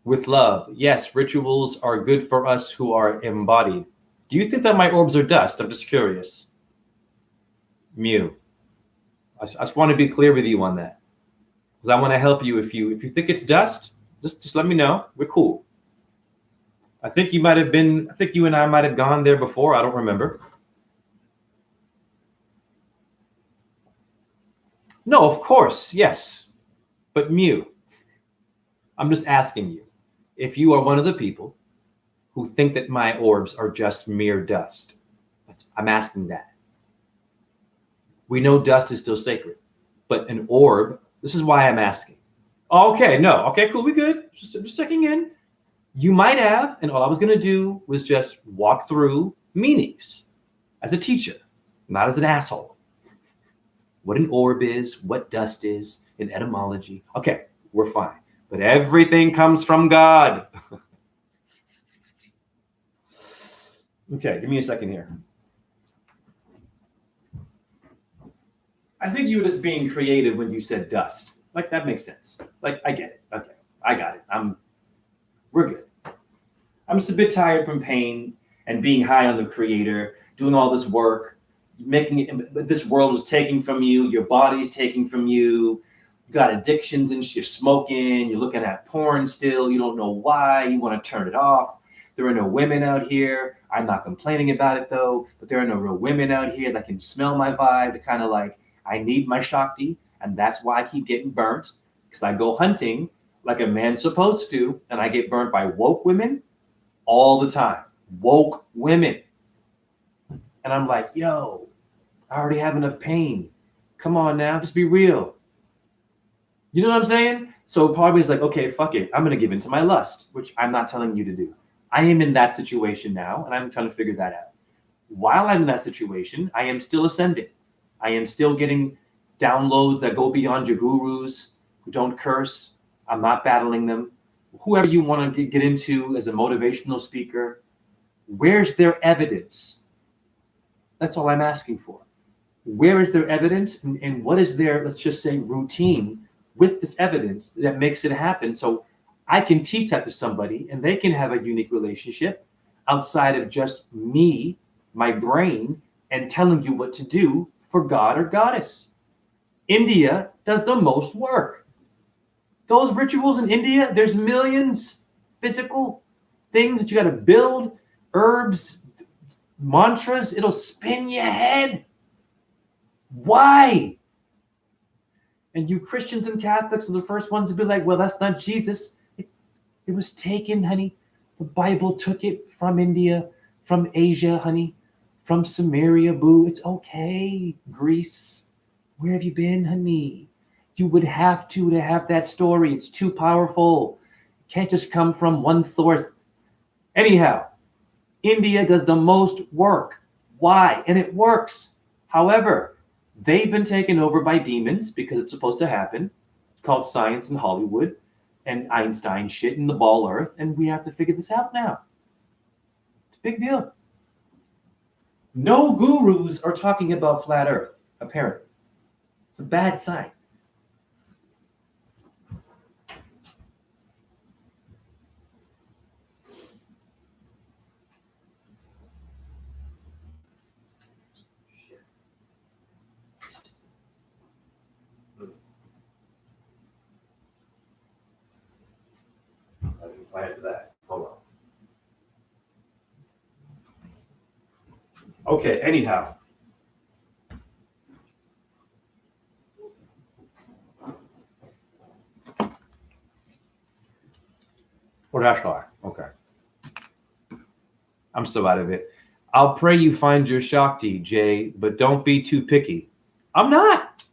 with love. Yes, rituals are good for us who are embodied. Do you think that my orbs are dust? I'm just curious. Mew. I just want to be clear with you on that. Because I want to help you. If you think it's dust, just let me know. We're cool. I think you and I might have gone there before. I don't remember. No, of course, yes. But Mew, I'm just asking you, if you are one of the people who think that my orbs are just mere dust, I'm asking that. We know dust is still sacred, but an orb, this is why I'm asking. Okay, no, okay, cool, we good. Just checking in. You might have, and all I was going to do was just walk through meanings as a teacher, not as an asshole. What an orb is, what dust is, in etymology. Okay, we're fine. But everything comes from God. Okay, give me a second here. I think you were just being creative when you said dust. Like, that makes sense. Like, I get it. Okay, I got it. We're good. I'm just a bit tired from pain and being high on the creator, doing all this work, making it, this world is taking from you, your body's taking from you, You got addictions and you're smoking, you're looking at porn still, you don't know why, you want to turn it off. There are no women out here. I'm not complaining about it though, but there are no real women out here that can smell my vibe. To kind of like, I need my Shakti, and that's why I keep getting burnt, because I go hunting like a man's supposed to, and I get burnt by woke women all the time. Woke women. And I'm like, yo, I already have enough pain. Come on now, just be real. You know what I'm saying? So part of me is like, okay, fuck it. I'm going to give in to my lust, which I'm not telling you to do. I am in that situation now, and I'm trying to figure that out. While I'm in that situation, I am still ascending. I am still getting downloads that go beyond your gurus who don't curse. I'm not battling them. Whoever you want to get into as a motivational speaker, where's their evidence? That's all I'm asking for. Where is their evidence, and what is their, let's just say, routine with this evidence that makes it happen? So I can teach that to somebody and they can have a unique relationship outside of just me, my brain, and telling you what to do for God or goddess. India does the most work. Those rituals in India, there's millions physical things that you got to build, herbs, mantras, it'll spin your head. Why? And you Christians and Catholics are the first ones to be like, well, that's not Jesus. It was taken, honey. The Bible took it from India, from Asia, honey, from Samaria, boo. It's okay, Greece. Where have you been, honey? You would have to have that story. It's too powerful. It can't just come from one source. Anyhow, India does the most work. Why? And it works. However, they've been taken over by demons because it's supposed to happen. It's called science in Hollywood and Einstein shit in the ball earth, and we have to figure this out now. It's a big deal. No gurus are talking about flat earth, apparently. It's a bad sign. I didn't plan for that. Hold on. Okay, anyhow. Well, that's why. Okay. I'm so out of it. I'll pray you find your Shakti, Jay, but don't be too picky. I'm not.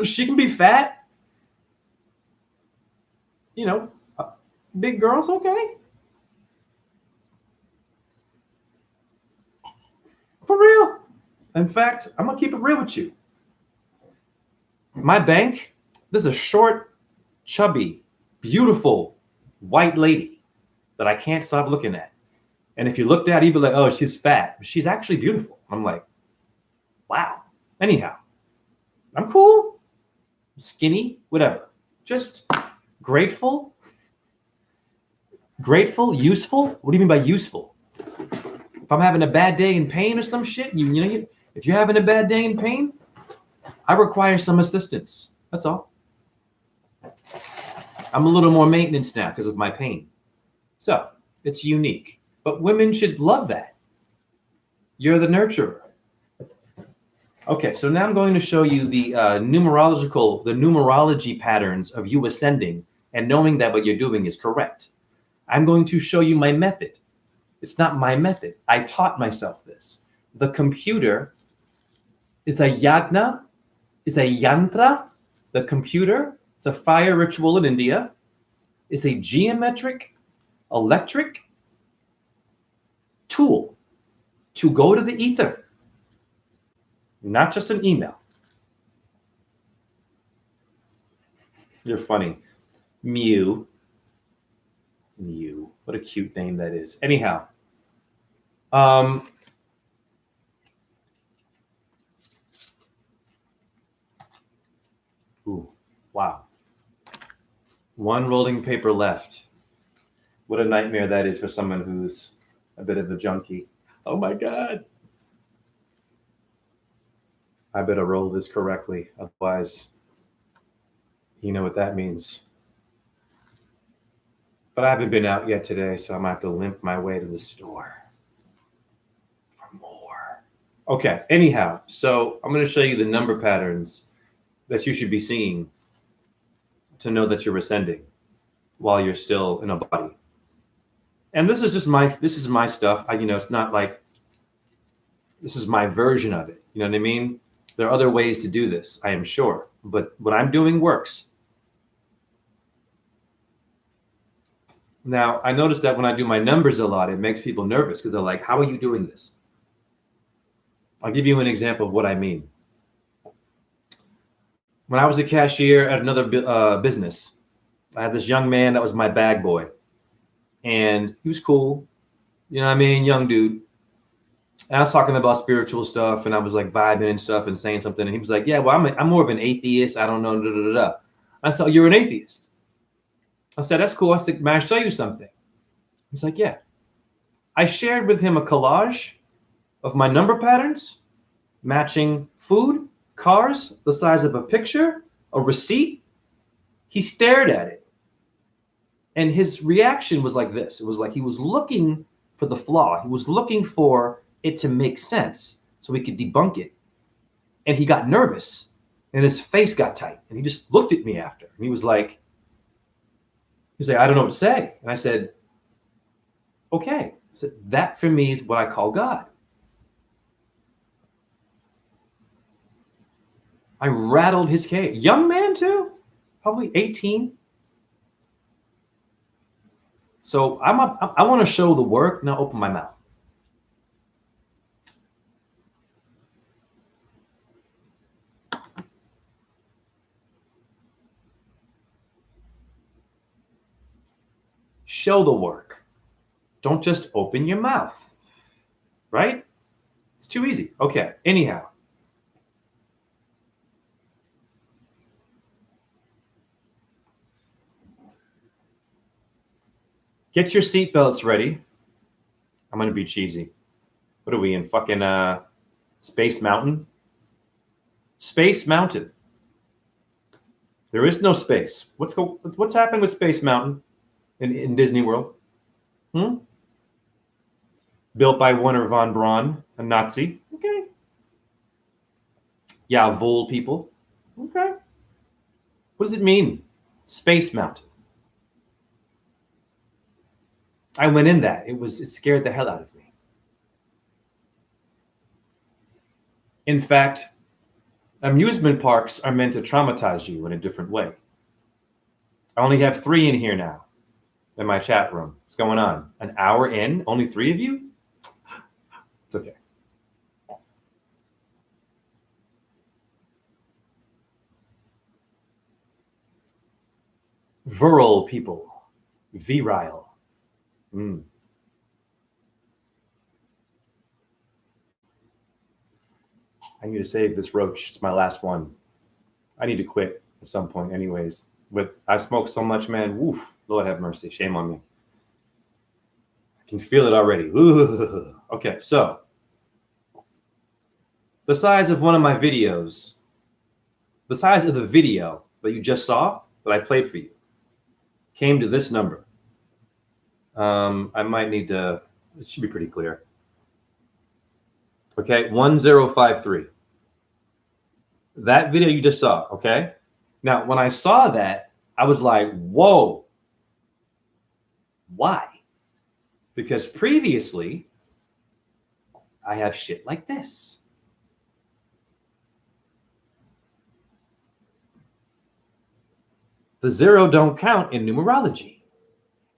She can be fat. You know, big girls, okay. For real. In fact, I'm going to keep it real with you. My bank, there's a short, chubby, beautiful white lady that I can't stop looking at. And if you looked at her, you'd be like, oh, she's fat. But she's actually beautiful. I'm like, wow. Anyhow, I'm cool. I'm skinny, whatever. Just grateful. Grateful, useful. What do you mean by useful? If I'm having a bad day in pain or some shit, if you're having a bad day in pain, I require some assistance. That's all. I'm a little more maintenance now because of my pain. So it's unique. But women should love that. You're the nurturer. Okay, so now I'm going to show you the numerology patterns of you ascending and knowing that what you're doing is correct. I'm going to show you my method. It's not my method. I taught myself this. The computer is a yagna, is a yantra. The computer, it's a fire ritual in India, is a geometric, electric tool to go to the ether, not just an email. You're funny. Mew. What a cute name that is. Anyhow, ooh, wow. One rolling paper left. What a nightmare that is for someone who's a bit of a junkie. Oh my God. I better roll this correctly. Otherwise, You know what that means. But I haven't been out yet today, so I'm going to have to limp my way to the store for more. Okay, anyhow, so I'm going to show you the number patterns that you should be seeing to know that you're ascending while you're still in a body. And this is just my stuff. It's not like this is my version of it. You know what I mean? There are other ways to do this, I am sure. But what I'm doing works. Now, I noticed that when I do my numbers a lot, it makes people nervous because they're like, how are you doing this? I'll give you an example of what I mean. When I was a cashier at another business, I had this young man that was my bag boy. And he was cool. You know what I mean? Young dude. And I was talking about spiritual stuff, and I was like vibing and stuff and saying something. And he was like, yeah, well, I'm more of an atheist. I don't know. Da, da, da, da. I said, oh, you're an atheist? I said, that's cool. I said, may I show you something? He's like, yeah. I shared with him a collage of my number patterns, matching food, cars, the size of a picture, a receipt. He stared at it. And his reaction was like this. It was like he was looking for the flaw. He was looking for it to make sense so he could debunk it. And he got nervous and his face got tight. And he just looked at me after. And he was like, I don't know what to say. And I said, okay. I said, that for me is what I call God. I rattled his cage. Young man too, probably 18. So I want to show the work, now open my mouth. Show the work. Don't just open your mouth, right? It's too easy. Okay, anyhow. Get your seatbelts ready. I'm going to be cheesy. What are we in, fucking Space Mountain? Space Mountain. There is no space. What's happened with Space Mountain in Disney World? Built by Werner von Braun, a Nazi. Okay. Yeah, Vol people. Okay. What does it mean? Space Mountain. I went in that. It scared the hell out of me. In fact, amusement parks are meant to traumatize you in a different way. I only have 3 in here now in my chat room. What's going on? An hour in? Only 3 of you? It's okay. Virile people. Virile. I need to save this roach. It's my last one. I need to quit at some point anyways. But I smoke so much, man. Woof. Lord have mercy. Shame on me. I can feel it already. Ooh. Okay, so the size of one of my videos, the size of the video that you just saw that I played for you came to this number. I might need to, it should be pretty clear. Okay, 1053. That video you just saw, okay? Now, when I saw that, I was like, whoa. Why? Because previously, I have shit like this. The 0 don't count in numerology.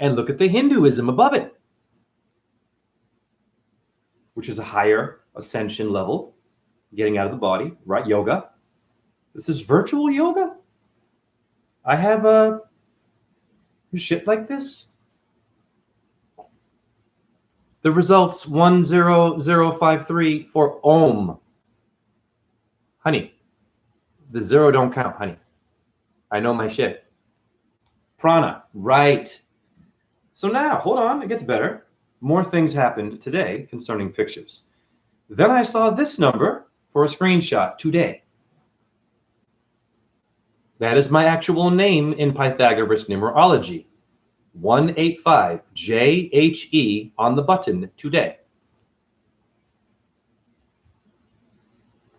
And look at the Hinduism above it, which is a higher ascension level, getting out of the body, right? Yoga. This is virtual yoga. I have a shit like this. The results 10053 for Om. Honey, the 0 don't count, honey. I know my shit. Prana, right. So now, hold on, it gets better. More things happened today concerning pictures. Then I saw this number for a screenshot today. That is my actual name in Pythagoras numerology. 185 JHE on the button today.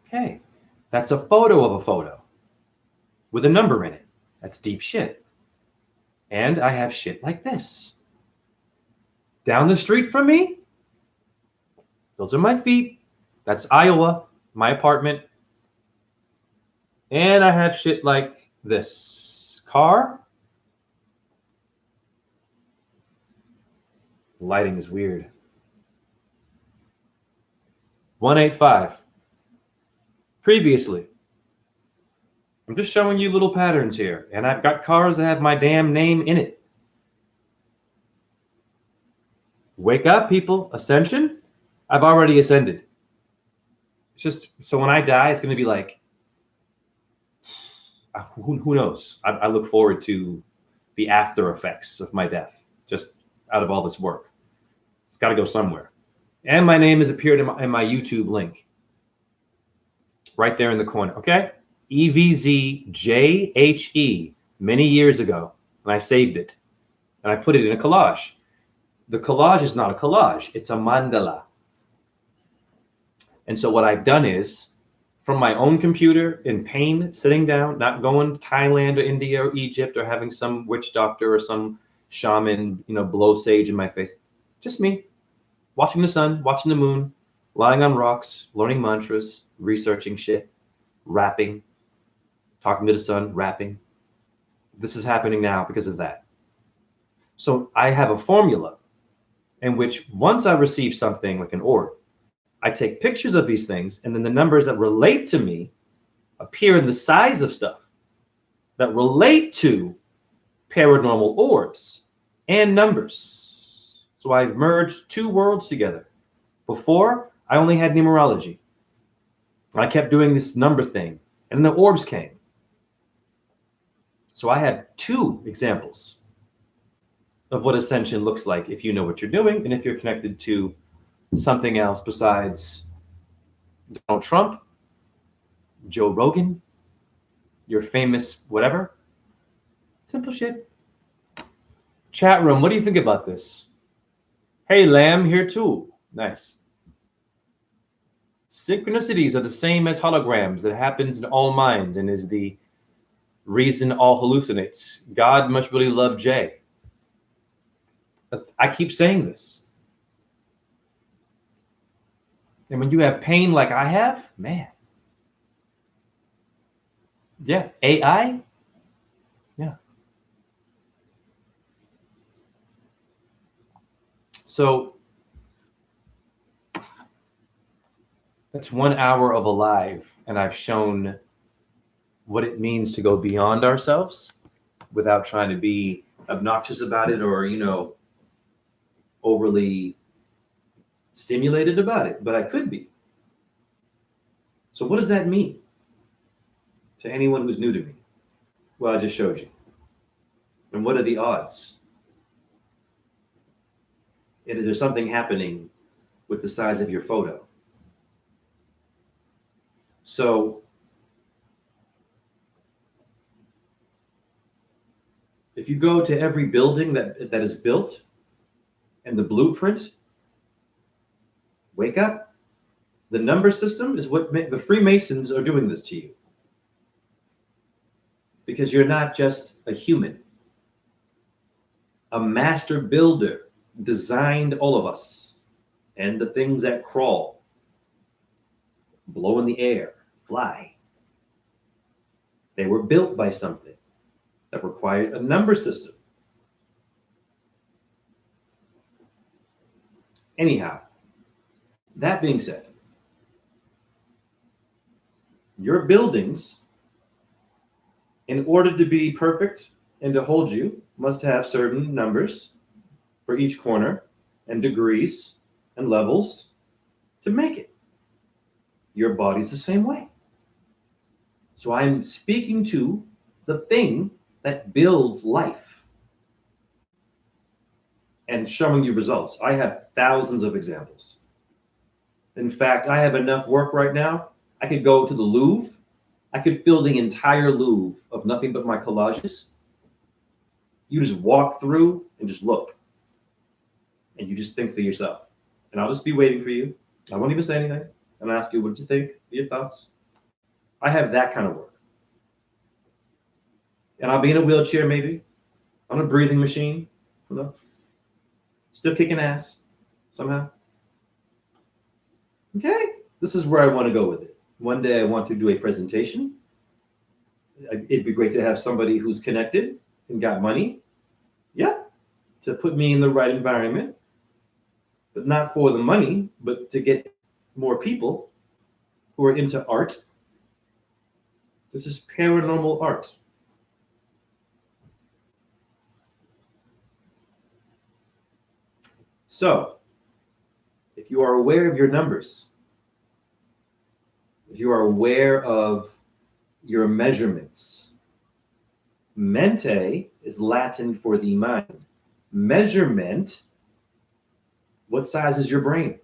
Okay, that's a photo of a photo with a number in it. That's deep shit. And I have shit like this. Down the street from me, those are my feet. That's Iowa, my apartment. And I have shit like this. Car. Lighting is weird. 185. Previously. I'm just showing you little patterns here. And I've got cars that have my damn name in it. Wake up, people. Ascension? I've already ascended. It's just, so when I die, it's going to be like, who knows? I look forward to the after effects of my death, just out of all this work. It's got to go somewhere. And my name has appeared in my YouTube link. Right there in the corner, okay? EVZJHE, many years ago, and I saved it. And I put it in a collage. The collage is not a collage, it's a mandala. And so what I've done is, from my own computer, in pain, sitting down, not going to Thailand or India or Egypt or having some witch doctor or some shaman, blow sage in my face. Just me, watching the sun, watching the moon, lying on rocks, learning mantras, researching shit, rapping, talking to the sun, rapping. This is happening now because of that. So I have a formula in which once I receive something like an orb, I take pictures of these things, and then the numbers that relate to me appear in the size of stuff that relate to paranormal orbs and numbers. So I've merged two worlds together. Before, I only had numerology. I kept doing this number thing, and then the orbs came. So I have two examples of what ascension looks like if you know what you're doing and if you're connected to something else besides Donald Trump, Joe Rogan, your famous whatever. Simple shit. Chat room, what do you think about this? Hey, Lamb, here too. Nice. Synchronicities are the same as holograms. That happens in all minds and is the reason all hallucinates. God must really love Jay. I keep saying this. And when you have pain like I have, man. Yeah, AI. Yeah. So that's 1 hour of Alive, and I've shown what it means to go beyond ourselves without trying to be obnoxious about it or, overly stimulated about it, but I could be. So what does that mean to anyone who's new to me? Well, I just showed you. And what are the odds? And is there something happening with the size of your photo? So if you go to every building that is built and the blueprint, wake up. The number system is what the Freemasons are doing this to you. Because you're not just a human. A master builder designed all of us and the things that crawl, blow in the air, fly. They were built by something that required a number system. Anyhow, that being said, your buildings, in order to be perfect and to hold you, must have certain numbers for each corner and degrees and levels to make it. Your body's the same way. So I'm speaking to the thing that builds life and showing you results. I have thousands of examples. In fact, I have enough work right now. I could go to the Louvre I could fill the entire Louvre of nothing but my collages. You just walk through and just look. And you just think for yourself. And I'll just be waiting for you. I won't even say anything. And ask you, what did you think? Your thoughts? I have that kind of work. And I'll be in a wheelchair maybe, on a breathing machine, still kicking ass somehow. Okay, this is where I want to go with it. One day I want to do a presentation. It'd be great to have somebody who's connected and got money, to put me in the right environment, but not for the money, but to get more people who are into art. This is paranormal art. So, if you are aware of your numbers, if you are aware of your measurements, mente is Latin for the mind. Measurement, what size is your brain?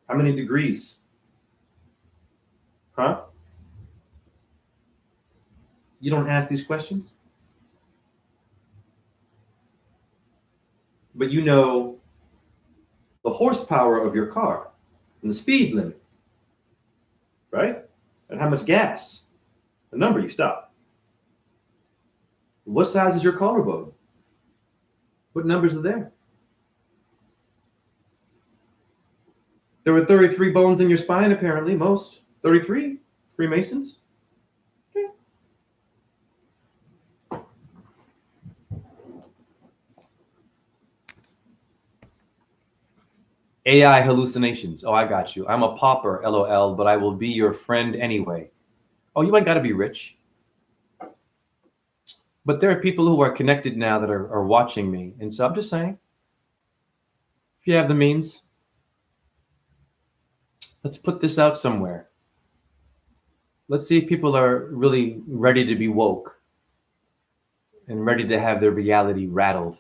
How many degrees? Huh? You don't ask these questions? But you know the horsepower of your car and the speed limit, right? And how much gas, the number you stop. What size is your collarbone? What numbers are there? There were 33 bones in your spine, apparently, most. 33 Freemasons. Okay. AI hallucinations. Oh, I got you. I'm a pauper, LOL, but I will be your friend anyway. Oh, you ain't got to be rich. But there are people who are connected now that are watching me. And so I'm just saying, if you have the means, let's put this out somewhere. Let's see if people are really ready to be woke and ready to have their reality rattled.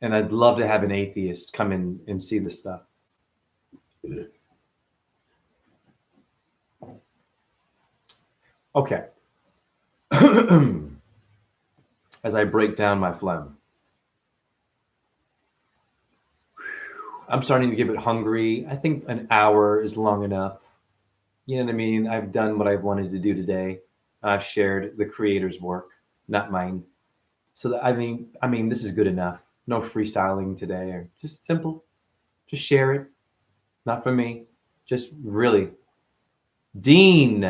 And I'd love to have an atheist come in and see this stuff. Okay. As I break down my phlegm, I'm starting to get a bit hungry. I think an hour is long enough. You know what I mean? I've done what I've wanted to do today. I've shared the creator's work, not mine. So that, I mean, this is good enough. No freestyling today, or just simple. Just share it. Not for me. Just really. Dean,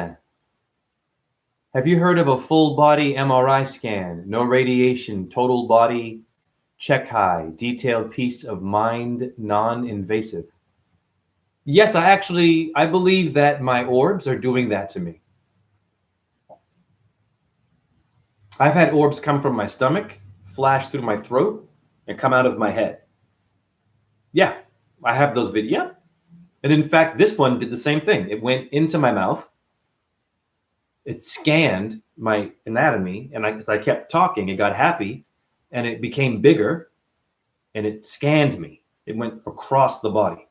have you heard of a full body MRI scan? No radiation, total body, check high, detailed peace of mind, non-invasive. Yes, I believe that my orbs are doing that to me. I've had orbs come from my stomach, flash through my throat, and come out of my head. Yeah, I have those videos. Yeah. And in fact, this one did the same thing. It went into my mouth. It scanned my anatomy, and as I kept talking, it got happy, and it became bigger, and it scanned me. It went across the body.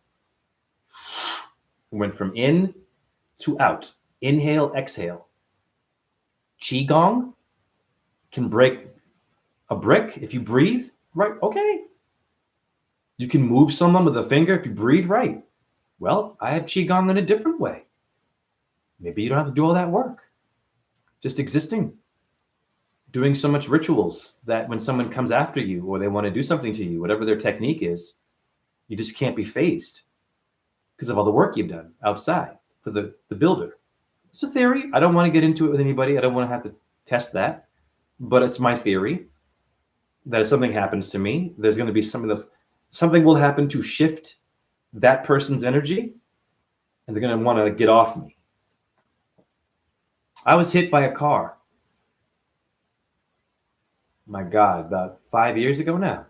It went from in to out. Inhale, exhale. Qigong can break a brick if you breathe right. Okay. You can move someone with a finger if you breathe right. Well, I have Qigong in a different way. Maybe you don't have to do all that work. Just existing. Doing so much rituals that when someone comes after you or they want to do something to you, whatever their technique is, you just can't be phased because of all the work you've done outside for the builder. It's a theory. I don't want to get into it with anybody. I don't want to have to test that. But it's my theory that if something happens to me, there's going to be something will happen to shift that person's energy, and they're going to want to get off me. I was hit by a car. My God, about 5 years ago now.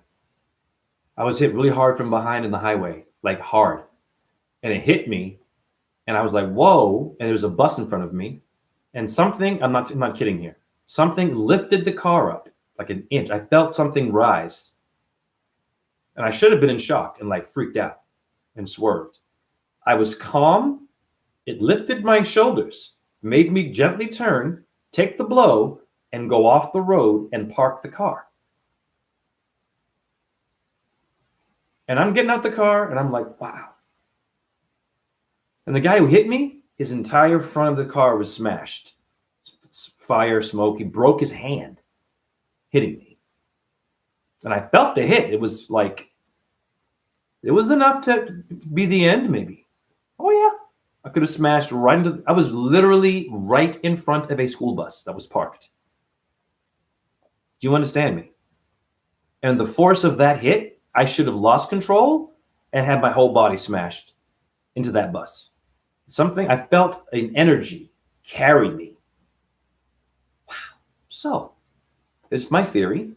I was hit really hard from behind in the highway, like hard. And it hit me, and I was like, whoa, and there was a bus in front of me. And something, I'm not kidding here, something lifted the car up like an inch. I felt something rise. And I should have been in shock and like freaked out and swerved. I was calm. It lifted my shoulders. made me gently turn, take the blow, and go off the road and park the car. And I'm getting out the car and I'm like, wow. And the guy who hit me, his entire front of the car was smashed. Fire, smoke. He broke his hand hitting me. And I felt the hit. It was like, it was enough to be the end, maybe. Oh, yeah. I could have smashed right into, I was literally right in front of a school bus that was parked. Do you understand me? And the force of that hit, I should have lost control and had my whole body smashed into that bus. Something, I felt an energy carry me. Wow. So, it's my theory.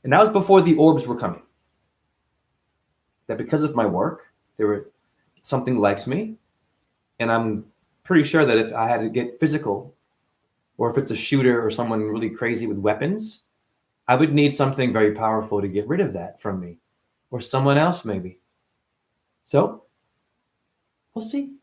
And that was before the orbs were coming. That because of my work, there were something likes me. And I'm pretty sure that if I had to get physical, or if it's a shooter or someone really crazy with weapons, I would need something very powerful to get rid of that from me. Or someone else, maybe. So, we'll see.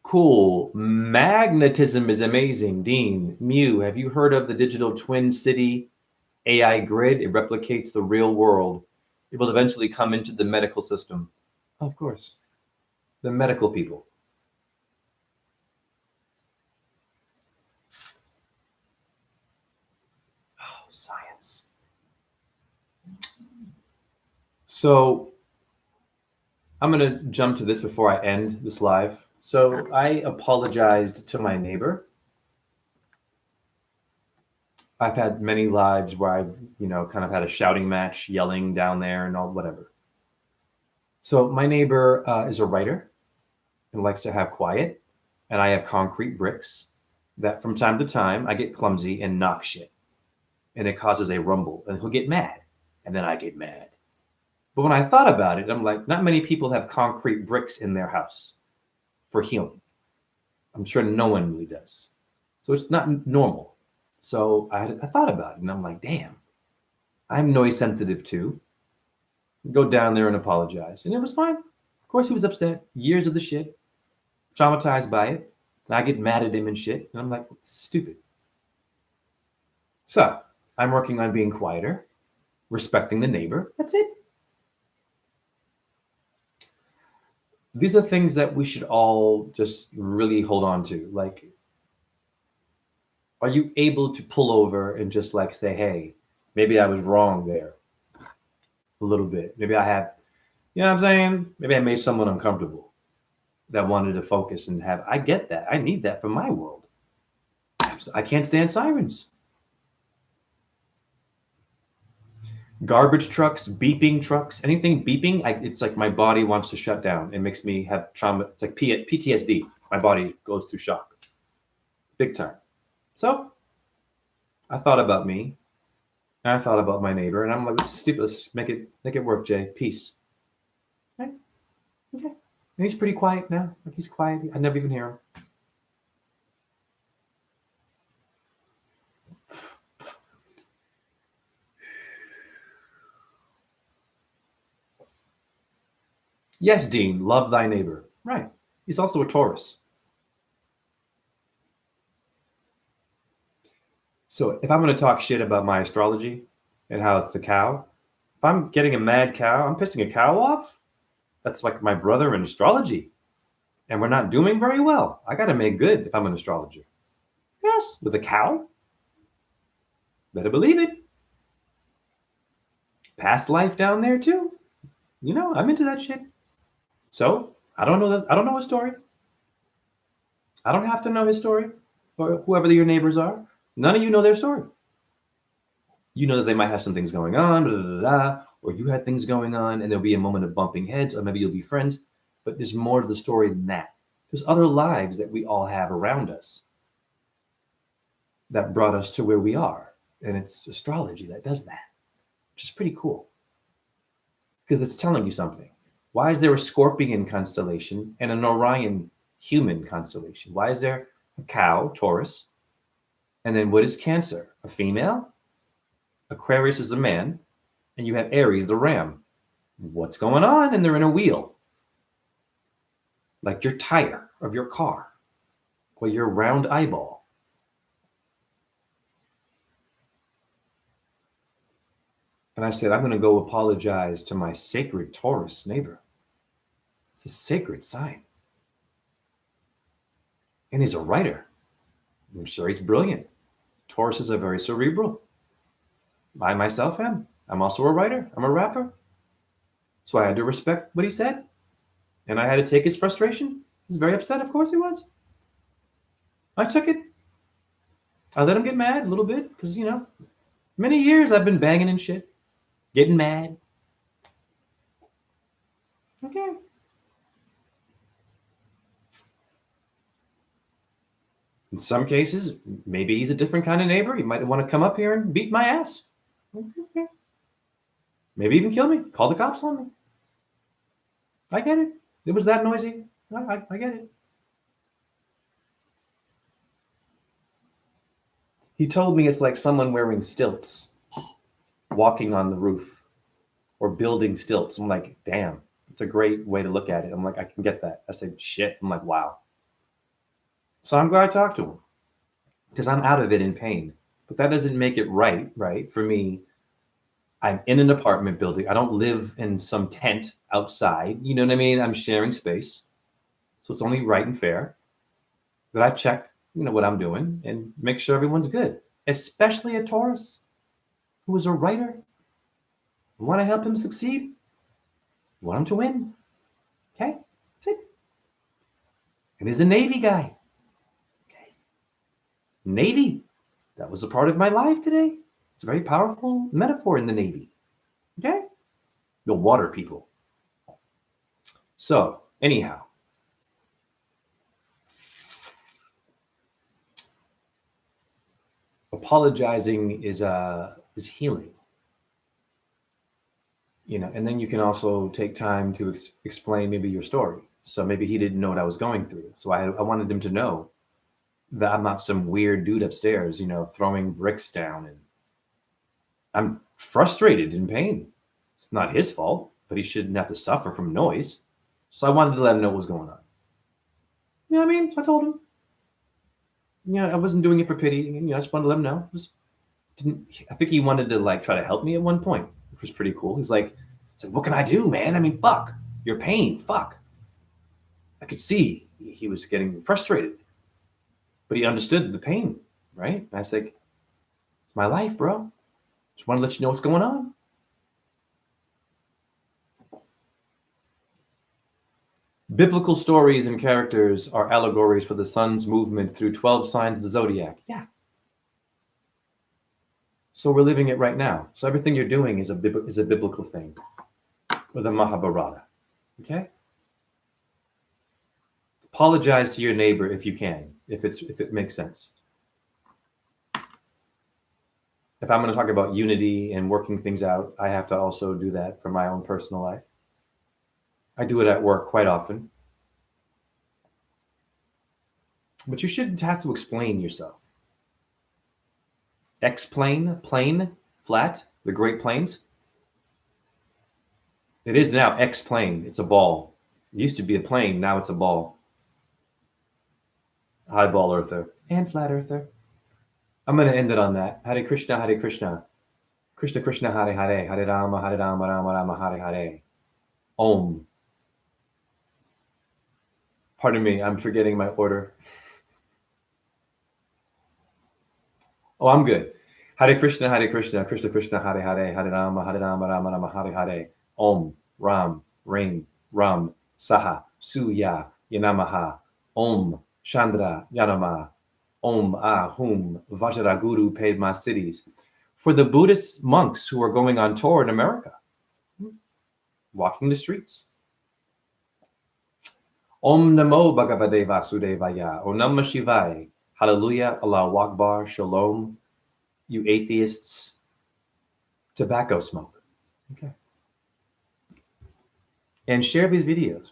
Cool. Magnetism is amazing. Dean, Mew, have you heard of the digital twin city AI grid? It replicates the real world. It will eventually come into the medical system. Of course. The medical people. Oh, science. So I'm going to jump to this before I end this live. So I apologized to my neighbor. I've had many lives where I've, kind of had a shouting match, yelling down there and all whatever. So my neighbor is a writer and likes to have quiet. And I have concrete bricks that from time to time I get clumsy and knock shit. And it causes a rumble and he'll get mad. And then I get mad. But when I thought about it, I'm like, not many people have concrete bricks in their house for healing. I'm sure no one really does. So it's not normal. So I thought about it and I'm like, damn, I'm noise sensitive too. Go down there and apologize. And it was fine. Of course, he was upset. Years of the shit. Traumatized by it. And I get mad at him and shit. And I'm like, stupid. So I'm working on being quieter, respecting the neighbor. That's it. These are things that we should all just really hold on to. Like, are you able to pull over and just like say, hey, maybe I was wrong there a little bit. Maybe I have, you know what I'm saying? Maybe I made someone uncomfortable that wanted to focus and have, I get that. I need that for my world. I can't stand sirens. Garbage trucks, beeping trucks, anything beeping, it's like my body wants to shut down. It makes me have trauma. It's like PTSD. My body goes through shock. Big time. So I thought about me. And I thought about my neighbor. And I'm like, this is stupid. Let's make it work, Jay. Peace. Right? Okay. And he's pretty quiet now. Like he's quiet. I never even hear him. Yes, Dean, love thy neighbor. Right. He's also a Taurus. So if I'm going to talk shit about my astrology and how it's a cow, if I'm getting a mad cow, I'm pissing a cow off. That's like my brother in astrology. And we're not doing very well. I got to make good if I'm an astrologer. Yes, with a cow. Better believe it. Past life down there too. I'm into that shit. So I don't know his story. I don't have to know his story or whoever your neighbors are. None of you know their story. You know that they might have some things going on, blah, blah, blah, blah, or you had things going on and there'll be a moment of bumping heads, or maybe you'll be friends. But there's more to the story than that. There's other lives that we all have around us that brought us to where we are. And it's astrology that does that, which is pretty cool. Because it's telling you something. Why is there a Scorpion constellation and an Orion human constellation? Why is there a cow, Taurus? And then what is Cancer? A female? Aquarius is a man. And you have Aries, the ram. What's going on? And they're in a wheel, like your tire of your car or your round eyeball. And I said, I'm going to go apologize to my sacred Taurus neighbor. It's a sacred sign. And he's a writer. I'm sure he's brilliant. Taurus are very cerebral. I myself am. I'm also a writer. I'm a rapper. So I had to respect what he said. And I had to take his frustration. He's very upset. Of course he was. I took it. I let him get mad a little bit because, many years I've been banging and shit, getting mad. Okay. In some cases, maybe he's a different kind of neighbor. He might want to come up here and beat my ass. Okay. Maybe even kill me. Call the cops on me. I get it. It was that noisy. I get it. He told me it's like someone wearing stilts, walking on the roof, or building stilts. I'm like, damn, it's a great way to look at it. I'm like, I can get that. I said, shit. I'm like, wow. So I'm glad I talked to him because I'm out of it in pain. But that doesn't make it right? For me, I'm in an apartment building. I don't live in some tent outside. You know what I mean? I'm sharing space. So it's only right and fair that I check, what I'm doing and make sure everyone's good, especially a Taurus who is a writer. I want to help him succeed. I want him to win. Okay? That's it. And he's a Navy guy. Okay. Navy. That was a part of my life today. It's a very powerful metaphor in the Navy. Okay? The water people. So, anyhow. Apologizing is healing. And then you can also take time to explain maybe your story. So maybe he didn't know what I was going through. So I wanted him to know that I'm not some weird dude upstairs, throwing bricks down. And I'm frustrated in pain. It's not his fault, but he shouldn't have to suffer from noise. So I wanted to let him know what was going on. You know what I mean? So I told him. I wasn't doing it for pity. I just wanted to let him know. I think he wanted to try to help me at one point, which was pretty cool. He's like, what can I do, man? I mean, fuck, your pain, fuck. I could see he was getting frustrated, but he understood the pain, right? And I was like, it's my life, bro. Just want to let you know what's going on. Biblical stories and characters are allegories for the sun's movement through 12 signs of the zodiac. Yeah. So we're living it right now. So everything you're doing is a biblical thing, or the Mahabharata. Okay. Apologize to your neighbor if you can, if it makes sense. If I'm going to talk about unity and working things out, I have to also do that for my own personal life. I do it at work quite often. But you shouldn't have to explain yourself. Explain, plane, flat, the Great Plains. It is now X-plane. It's a ball. It used to be a plane. Now it's a ball. Hi, ball earther and flat earther. I'm going to end it on that. Hare Krishna, Hare Krishna. Krishna Krishna, Hare Hare. Hare Rama, Rama Rama, Hare Hare. Om. Pardon me, I'm forgetting my order. Oh, I'm good. Hare Krishna, Krishna Krishna, Hare Hare. Hare Rama, Rama Rama, Hare Hare. Om, Ram, Ring, Ram, Saha, Suya, Yanamaha. Om, Chandra, Yanama. Om, Ahum, Vajraguru paid my cities. For the Buddhist monks who are going on tour in America, walking the streets. Om Namo Bhagavate Vasudevaya. Om Namah Shivaya. Hallelujah. Allahu Akbar. Shalom. You atheists. Tobacco smoke. Okay. And share these videos.